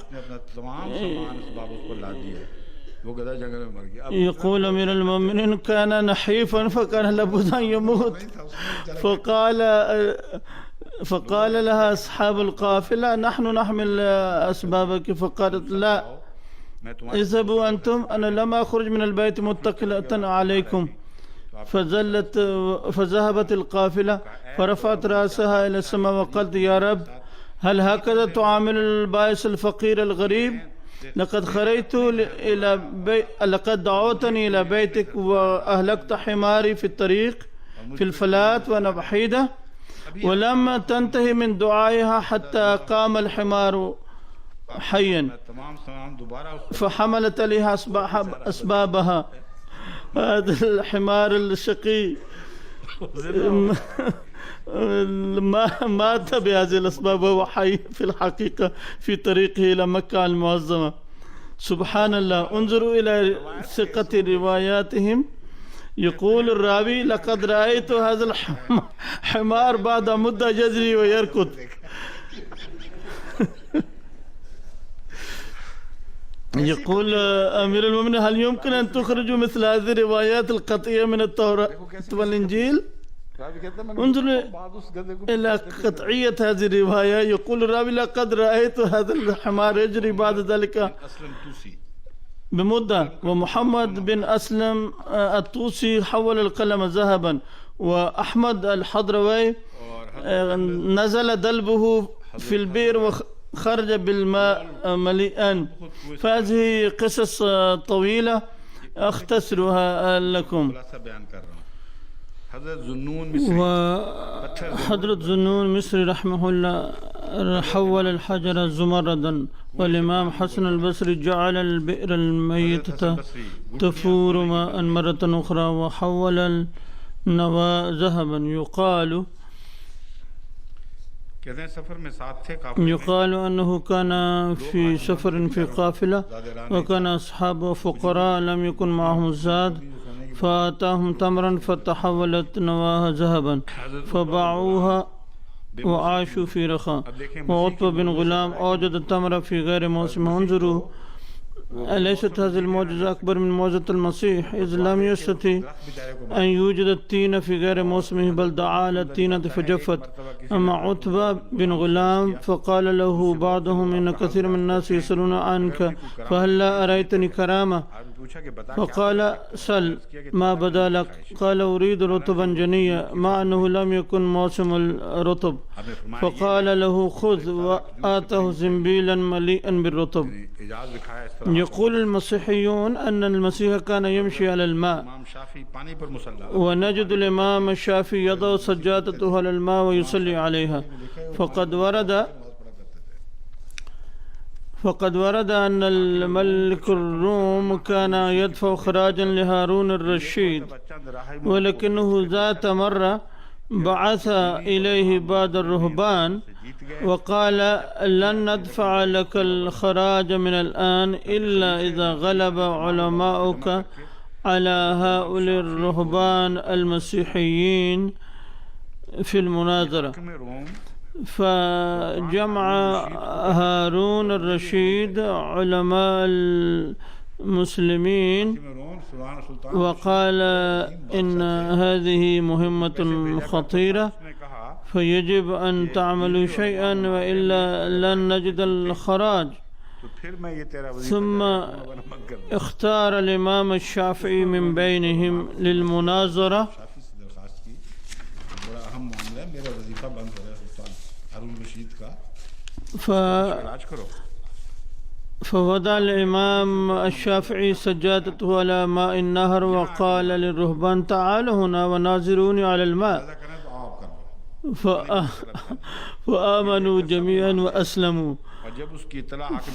يقول أمير المؤمنين كان نحيفا فكان لابد أن يموت. فقال لها أصحاب القافلة نحن نحمل أسبابك، فقالت لا اذهبوا أنتم، أنا لم أخرج من البيت متكلة عليكم. فذهبت القافلة فرفعت رأسها إلى السماء وقالت يا رب هل هكذا تعامل البائس الفقير الغريب؟ لقد دعوتني إلى بيتك وأهلكت حماري في الطريق في الفلاة وأنا بحيدة. ولم تنتهي من دعائها حتى قام الحمار حيا فحملت عليها أسبابها. هذا الحمار الشقي مات بهذه الأسباب وهو حي في الحقيقة في طريقه إلى مكة المعظمة. سبحان الله. انظروا إلى ثقة رواياتهم. يقول الراوي لقد رأيت هذا الحمار بعد مدة يجري ويركض. يقول أمير المؤمنين هل يمكن أن تخرجوا مثل هذه الروايات القطعية من التوراة والإنجيل؟ انظروا إلى قطعية هذه الرواية. يقول الراوي لقد رأيت هذا الحمار يجري بعد ذلك بمدة، ومحمد بن أسلم الطوسي حول القلم ذهبا، وأحمد الحضروي نزل دلبه في البئر وخرج بالماء مليئا. فهذه قصص طويلة أختصرها لكم. وحضرة ذنون مصري رحمه الله حول الحجر زمردا، والإمام حسن البصري جعل البئر الميتة تفور ماء مرة أخرى، وحول النوى ذهبا. يقال أنه كان في سفر في قافلة، وكان أصحابه فقراء لم يكن معهم الزاد، فآتاهم تمرا فتحولت نواها ذهبا فباعوها وعاشوا في رخاء. وعتبة بن غلام أوجد التمر في غير موسمه. انظروا، أليست هذه المعجزة أكبر من معجزة المسيح؟ إذ لم يستطع أن يوجد التين في غير موسمه، بل دعا على التينة فجفت. أما عتبة بن غلام فقال له بعضهم إن كثير من الناس يسألون عنك فهل لا أريتني كرامة؟ فقال سل ما بدا لك. قال أريد رطبا جنيا، مع أنه لم يكن موسم الرطب. فقال له خذ، وآته زنبيلا مليئا بالرطب. يقول المسيحيون أن المسيح كان يمشي على الماء، ونجد الإمام الشافعي يضع سجادته على الماء ويصلي عليها. فقد ورد أن الملك الروم كان يدفع خراجا لهارون الرشيد، ولكنه ذات مرة بعث إليه بعض الرهبان وقال لن ندفع لك الخراج من الآن إلا إذا غلب علماؤك على هؤلاء الرهبان المسيحيين في المناظرة. فجمع هارون الرشيد علماء المسلمين وقال إن هذه مهمة خطيرة، فيجب أن تعملوا شيئا وإلا لن نجد الخراج. ثم اختار الإمام الشافعي من بينهم للمناظرة، فوضع الإمام الشافعي سجادته على ماء النهر وقال للرهبان تعالوا هنا وناظروني على الماء، فآمنوا جميعا وأسلموا.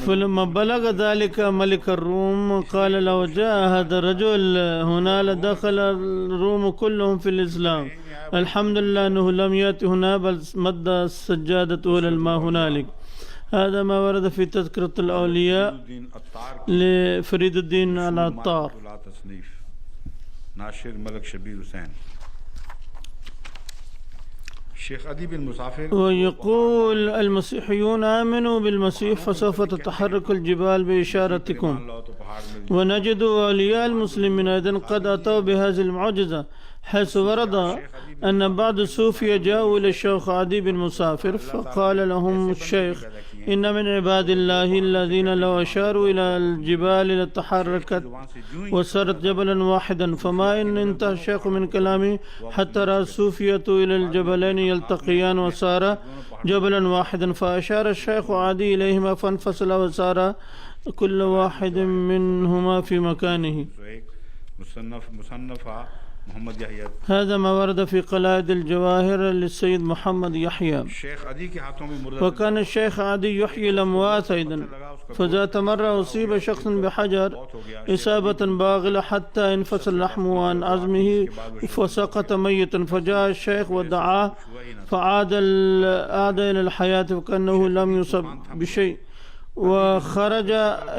فلما بلغ ذلك ملك الروم قال لو جاء هذا الرجل هنا لدخل الروم كلهم في الإسلام. الحمد لله أنه لم يأتي هنا بل مد سجادته إلى الماء هنالك. هذا ما ورد في تذكرة الأولياء لفريد الدين العطار. ناشر ملك شبير حسين. ويقول المسيحيون آمنوا بالمسيح فسوف تتحرك الجبال بإشارتكم. ونجد أولياء المسلمين أيضا قد أتوا بهذه المعجزة، حيث ورد أن بعض الصوفية جاءوا إلى الشيخ عدي بن مسافر فقال لهم الشيخ إن من عباد الله الذين لو أشاروا إلى الجبال لتحركت وصارت جبلا واحدا. فما إن انتهى الشيخ من كلامه حتى رأى الصوفية إلى الجبلين يلتقيان وصار جبلا واحدا، فأشار الشيخ عدي إليهما فانفصل وصار كل واحد منهما في مكانه. मोहम्मद याहिया هذا ما ورد في قلائد الجواهر للسيد محمد يحيى. शेख अदी के हाथों में मुर्दा وكان الشيخ عدي يحيي الأموات أيضا. فذات مرة أصيب شخص بحجر إصابة باغلة حتى انفصل لحمه عن عظمه فسقط ميتا، فجاء الشيخ ودعاه فعاد إلى الحياة وكأنه لم يصب بشيء. وخرج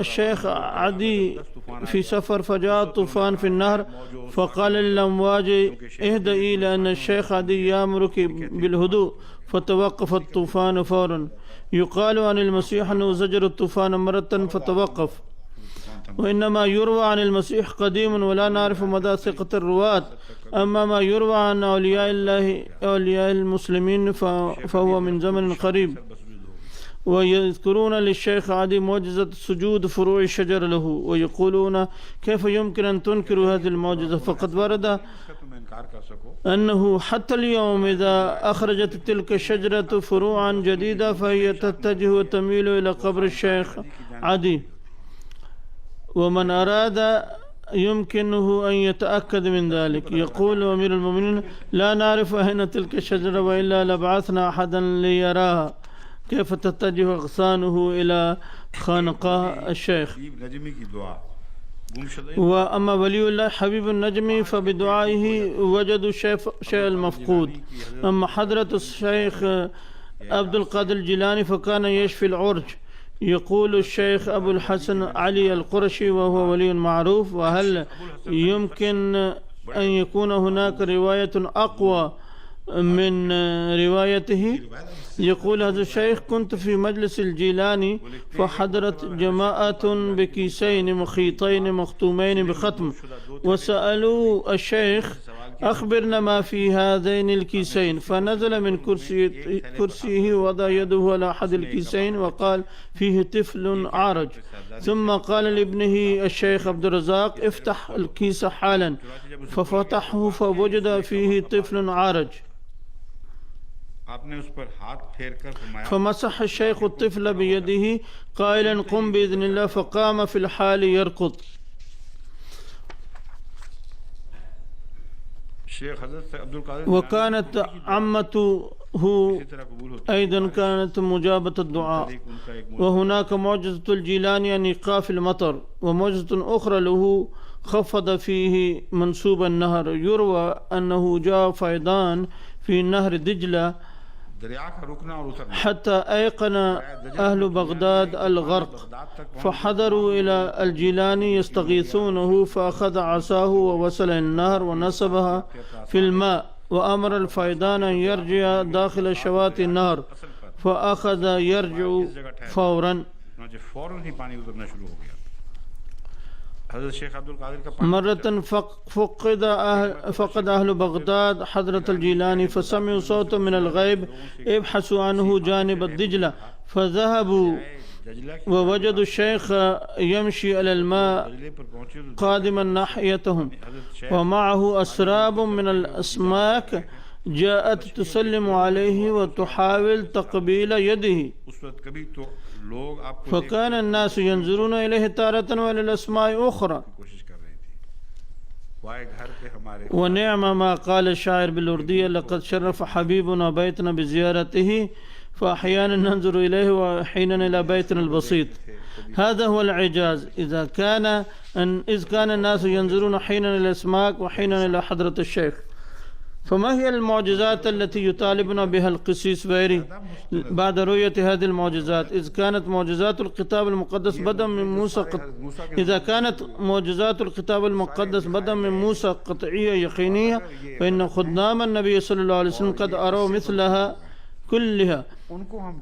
الشيخ عدي في سفر فجاء الطوفان في النهر فقال للأمواج اهدئي لأن الشيخ عدي يأمرك بالهدوء، فتوقف الطوفان فورا. يقال عن المسيح أنه زجر الطوفان مرة فتوقف، وإنما يروى عن المسيح قديم ولا نعرف مدى ثقة الرواة. أما ما يروى عن أولياء الله أولياء المسلمين فهو من زمن قريب. ويذكرون للشيخ عدي معجزة سجود فروع الشجر له، ويقولون كيف يمكن أن تنكروا هذه المعجزة؟ فقد ورد أنه حتى اليوم إذا أخرجت تلك الشجرة فروعا جديدة فهي تتجه وتميل إلى قبر الشيخ عدي. ومن أراد يمكنه أن يتأكد من ذلك. يقول أمير المؤمنين لا نعرف أين تلك الشجرة وإلا لبعثنا أحدا ليراها كيف تتجه أغصانه إلى خانقاه الشيخ. وأما ولي الله حبيب النجمي فبدعائه وجدوا الشيء المفقود. أما حضرة الشيخ عبد القادر الجيلاني فكان يشفي العرج. يقول الشيخ أبو الحسن علي القرشي وهو ولي معروف. وهل يمكن أن يكون هناك رواية أقوى من روايته؟ يقول هذا الشيخ كنت في مجلس الجيلاني فحضرت جماعة بكيسين مخيطين مختومين بختم وسألوا الشيخ أخبرنا ما في هذين الكيسين، فنزل من كرسيه ووضع يده على أحد الكيسين وقال فيه طفل عارج. ثم قال لابنه الشيخ عبد الرزاق افتح الكيس حالا، ففتحه فوجد فيه طفل عارج. فمسح الشيخ الطفل بيده قائلا قم بإذن الله، فقام في الحال يركض. وكانت عمته أيضا كانت مجابة الدعاء. وهناك معجزة الجيلاني أن إيقاف المطر، ومعجزة أخرى له خفض فيه منسوب النهر. يروى أنه جاء فيضان في نهر دجلة حتى أيقن أهل بغداد الغرق، فحضروا إلى الجيلاني يستغيثونه، فأخذ عصاه ووصل النهر ونصبها في الماء وأمر الفيضان أن يرجع داخل شواطئ النهر، فأخذ يرجع فورا. مرة فقد أهل بغداد حضرة الجيلاني فسمعوا صوتا من الغيب ابحثوا عنه جانب الدجلة، فذهبوا ووجدوا الشيخ يمشي على الماء قادما ناحيتهم، ومعه أسراب من الأسماك جاءت تسلم عليه وتحاول تقبيل يده. فكان الناس ينظرون إليه تارة وإلى الأسماء أخرى. ونعم ما قال الشاعر بالأردية لقد شرف حبيبنا بيتنا بزيارته، فأحيانا ننظر إليه وحينا إلى بيتنا البسيط. هذا هو الإعجاز. إذ كان الناس ينظرون حينا إلى الأسماك وحينا إلى حضرة الشيخ، فما هي المعجزات التي يطالبنا بها القسيس بيري بعد رؤية هذه المعجزات؟ إذا كانت معجزات الكتاب المقدس بدءا من موسى قطعية يقينية، فإن خدام النبي صلى الله عليه وسلم قد أروا مثلها كلها.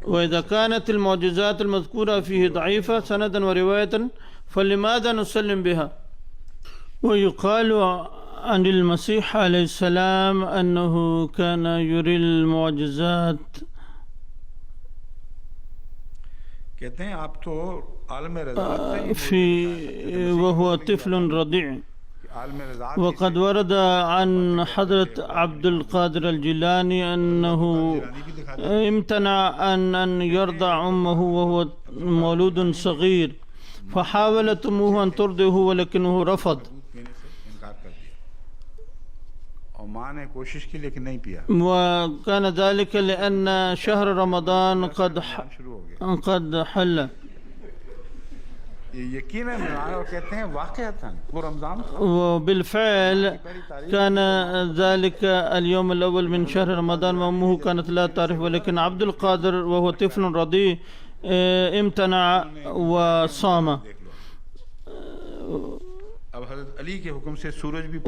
وإذا كانت المعجزات المذكورة فيه ضعيفة سندا ورواية فلماذا نسلم بها؟ ويقال عن المسيح عليه السلام أنه كان يري المعجزات. وهو طفل رضيع. وقد ورد عن حضرة عبد القادر الجيلاني أنه امتنع أن يرضع أمه وهو مولود صغير، فحاولت أمه أن ترضعه ولكنه رفض. और माँ ने कोशिश की लेकिन नहीं पिया, وكان ذلك لأن شهر رمضان शुरू हो गया। قد حل. ये यकीनन और कहते हैं वाक़अतन वो रमज़ान था। وبالفعل كان ذلك اليوم الأول من شهر رمضان وأمه كانت لا تعرف، ولكن عبد القادر وهو طفل رضيع امتنع وصام. अब हज़रत अली के हुक्म से सूरज भी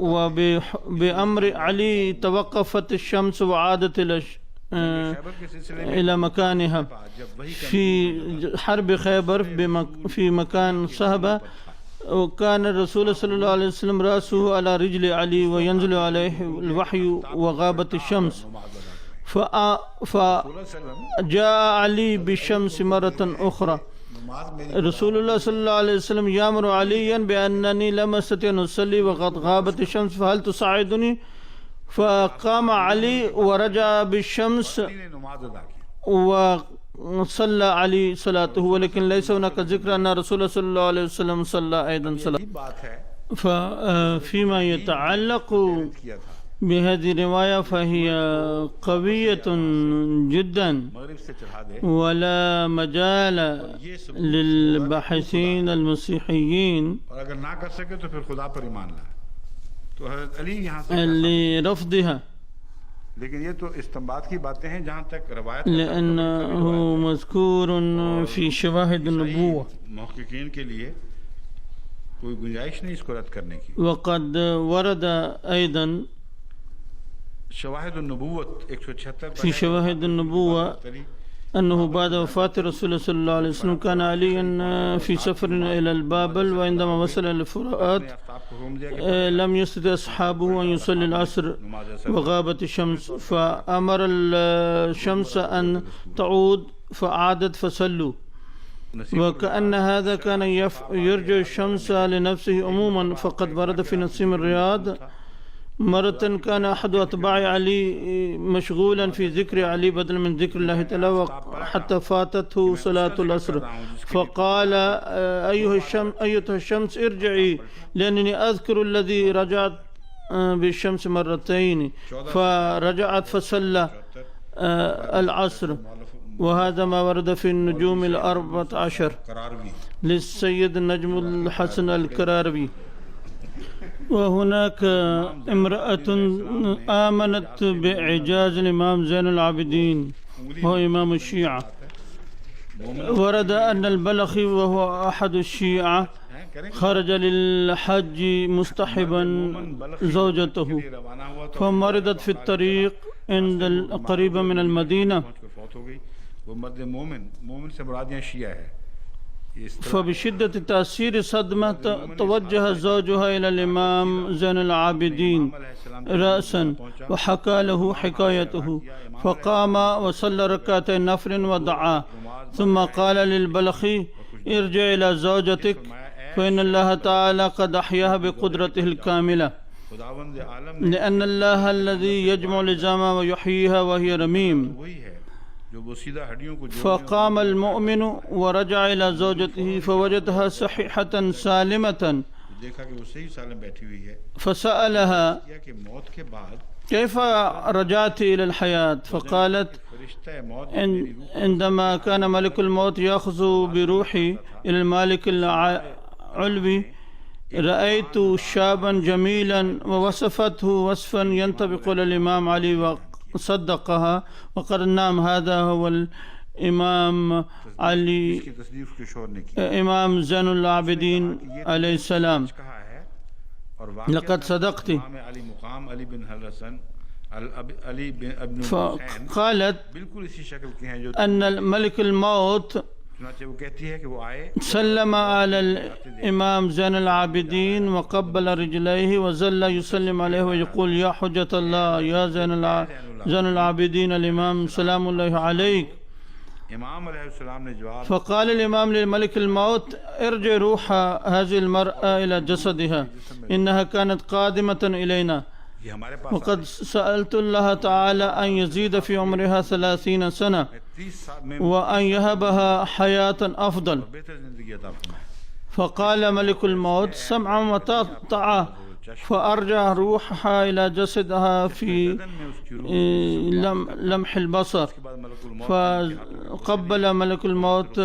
وبأمر علي توقفت الشمس وعادت إلى مكانها. في حرب خيبر في مكان صهبة، وكان الرسول صلى الله عليه وسلم رأسه على رجل علي وينزل عليه الوحي وغابت الشمس، فجاء علي بالشمس مرة أخرى. رسول الله صلى الله عليه وسلم يأمر عليا بأنني لم أستطع أن أصلي وقد غابت الشمس فهل تساعدني؟ فقام علي ورجع بالشمس وصلى علي صلاته، ولكن ليس هناك ذكر أن رسول الله صلى الله عليه وسلم صلى أيضا صلاة. ففيما يتعلق بهذه الرواية فهي قوية جدا، ولا مجال للباحثين المسيحيين لرفضها، لأنه مذكور في شواهد النبوة. وقد ورد أيضا في شواهد النبوة أنه بعد وفاة رسول الله صلى الله عليه وسلم كان عليا في سفر إلى البابل، وعندما وصل إلى الفرات لم يستطع أصحابه أن يصلي العصر وغابت الشمس، فأمر الشمس أن تعود فعادت فصلوا. وكأن هذا كان يرجع الشمس لنفسه عموما، فقد ورد في نسيم الرياض مرة كان أحد أتباع علي مشغولا في ذكر علي بدل من ذكر الله تعالى حتى فاتته صلاة العصر، فقال أيتها الشمس ارجعي لأنني أذكر الذي رجعت بالشمس مرتين، فرجعت فصلى العصر. وهذا ما ورد في النجوم ال14 للسيد النجم الحسن الكراروي. وهناك امرأة آمنت بإعجاز الإمام زين العابدين وهو إمام الشيعة. ورد أن البلخي وهو أحد الشيعة خرج للحج مصطحبا زوجته، فمرضت في الطريق عند قريبة من المدينة، فبشدة تأثير صدمة توجه زوجها إلى الإمام زين العابدين رأسا وحكى له حكايته، فقام وصلى ركعتين نفل ودعا، ثم قال للبلخي ارجع إلى زوجتك فإن الله تعالى قد أحياها بقدرته الكاملة، لأن الله الذي يجمع العظام ويحييها وهي رميم. فقام المؤمن ورجع إلى زوجته فوجدها صحيحة سالمة، فسألها كيف رجعت إلى الحياة؟ فقالت عندما كان ملك الموت يأخذ بروحي إلى المالك العلوي رأيت شابا جميلا ووصفته وصفا ينطبق للإمام علي وصدقها، وقال نعم هذا هو الإمام علي إمام زين العابدين عليه السلام، لقد صدقت. فقالت أن الملك الموت سلم على الإمام زين العابدين وقبل رجليه وظل يسلم عليه ويقول يا حجة الله يا زين العابدين الإمام سلام الله عليك. فقال الإمام للملك الموت ارجع روح هذه المرأة إلى جسدها، إنها كانت قادمة إلينا، وقد سألت الله تعالى أن يزيد في عمرها 30 سنة وأن يهبها حياة أفضل. فقال ملك الموت سمعا وطاعة، فأرجع روحها إلى جسدها في बदन में उसकी रूह لمح البصر के बाद मलकुल मौत فقبل ملك الموت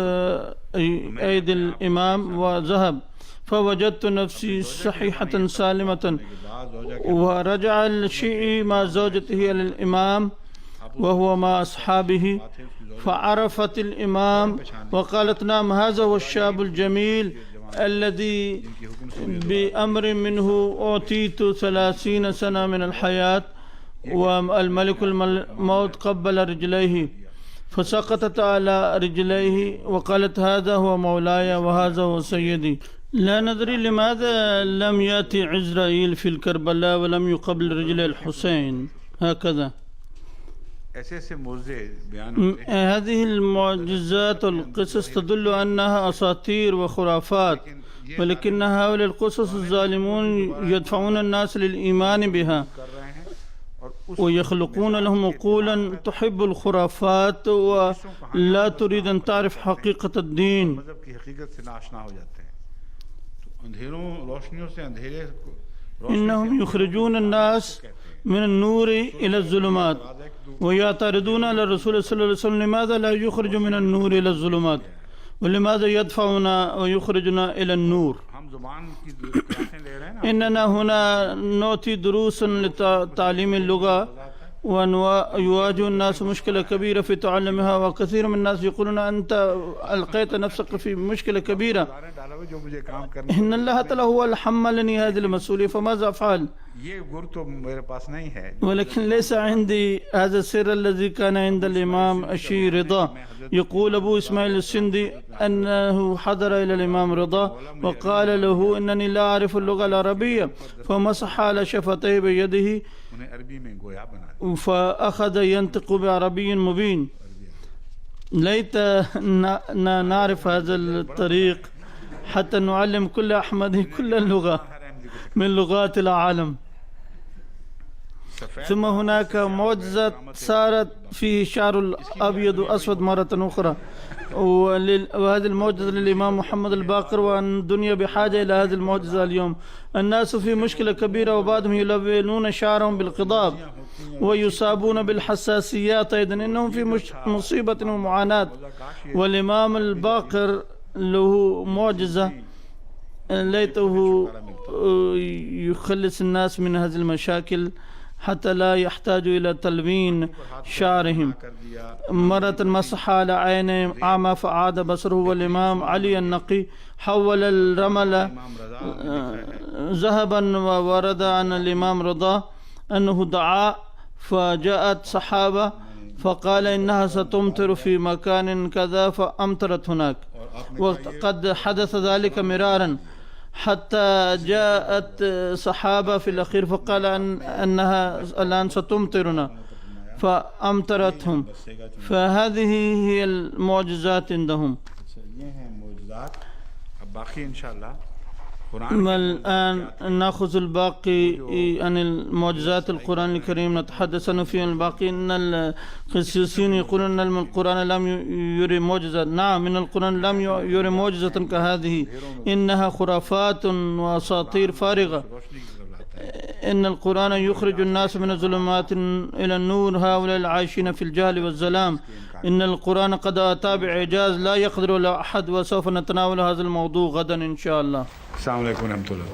أيدي الإمام وذهب فوجدت نفسي صحيحة سالمة के बाद रोजा के ورجع الشيعي مع زوجته إلى الإمام وهو مع أصحابه فعرفت الإمام وقالت نعم هذا هو الشاب الجميل الذي بأمر منه أعطيت 30 سنة من الحياة. والملك الموت قبل رجليه فسقطت على رجليه وقالت هذا هو مولاي وهذا هو سيدي. لا ندري لماذا لم يأتي عزرائيل في الكربلاء ولم يقبل رجل الحسين هكذا. ऐसे ऐसे मौजे बयान होते हैं هذه المعجزات والقصص تدل أنها أساطير وخرافات ولكن هؤلاء القصص الظالمون يدفعون الناس للإيمان بها कर रहे हैं और उस ويخلقون لهم عقولا تحب الخرافات ولا تريد أن تعرف حقيقة الدين. मजहब की हकीकत से नाशना हो जाते हैं तो अंधेरों रोशनियों से अंधेरे إنهم يخرجون الناس من النور إلى الظلمات ويعترضون على الرسول صلى الله عليه وسلم لماذا لا يخرج من النور إلى الظلمات ولماذا يدفعنا ويخرجنا إلى النور. हम जुबान की क्लासें ले रहे हैं ना إننا هنا نعطي دروسا لتعليم اللغة ويواجه الناس مشكلة كبيرة في تعلمها وكثير من الناس يقولون أنت ألقيت نفسك في مشكلة كبيرة. डाला हुआ जो मुझे काम करना إن الله تعالى هو اللي حملني هذه المسؤولية فماذا أفعل. ये गुर तो मेरे पास नहीं है ولكن ليس عندي هذا السر الذي كان عند الإمام الشيعي رضا. يقول أبو إسماعيل السندي أنه حضر إلى الإمام رضا وقال له إنني لا أعرف اللغة العربية فمسح على شفتيه بيده उन्हें अरबी में गोया बना فأخذ ينطق بعربي مبين. ليت نعرف هذا الطريق حتى نعلم كل أحمدي كل اللغة من لغات العالم. ثم هناك معجزة صارت فيه شعر الأبيض وأسود مرة أخرى وهذه المعجزة للإمام محمد الباقر والدنيا بحاجة إلى هذه المعجزة اليوم. الناس في مشكلة كبيرة وبعضهم يلونون شعرهم بالقضاب ويصابون بالحساسيات أيضا إنهم في مصيبة ومعاناة. والإمام الباقر له معجزة ليته يخلص الناس من هذه المشاكل حتى لا يحتاجوا إلى تلوين شعرهم. مرة مسح على عينه أعمى فعاد بصره. والإمام علي النقي حول الرمل ذهبا وورد عن الإمام رضا أنه دعا فجاءت سحابة فقال إنها ستمطر في مكان كذا فأمطرت هناك وقد حدث ذلك مرارا حتى جاءت سحابة في الأخير فقال أنها الآن ستمطرنا فأمطرتهم. فهذه هي المعجزات عندهم. ये हैं मौजूदात अब बाकी इंशाल्लाह والآن نأخذ الباقي عن المعجزات القرآن الكريم نتحدث عنه في الباقي. إن القسيسين يقولون أن القرآن لم يري معجزة. نعم من القرآن لم يري معجزة كهذه إنها خرافات وأساطير فارغة. إن القرآن يخرج الناس من الظلمات إلى النور هؤلاء العايشين في الجهل والظلام. إن القرآن قد أتى بإعجاز لا يقدر له أحد وسوف نتناول هذا الموضوع غدا إن شاء الله. अस्सलाम वालेकुम रहमतुल्लाह।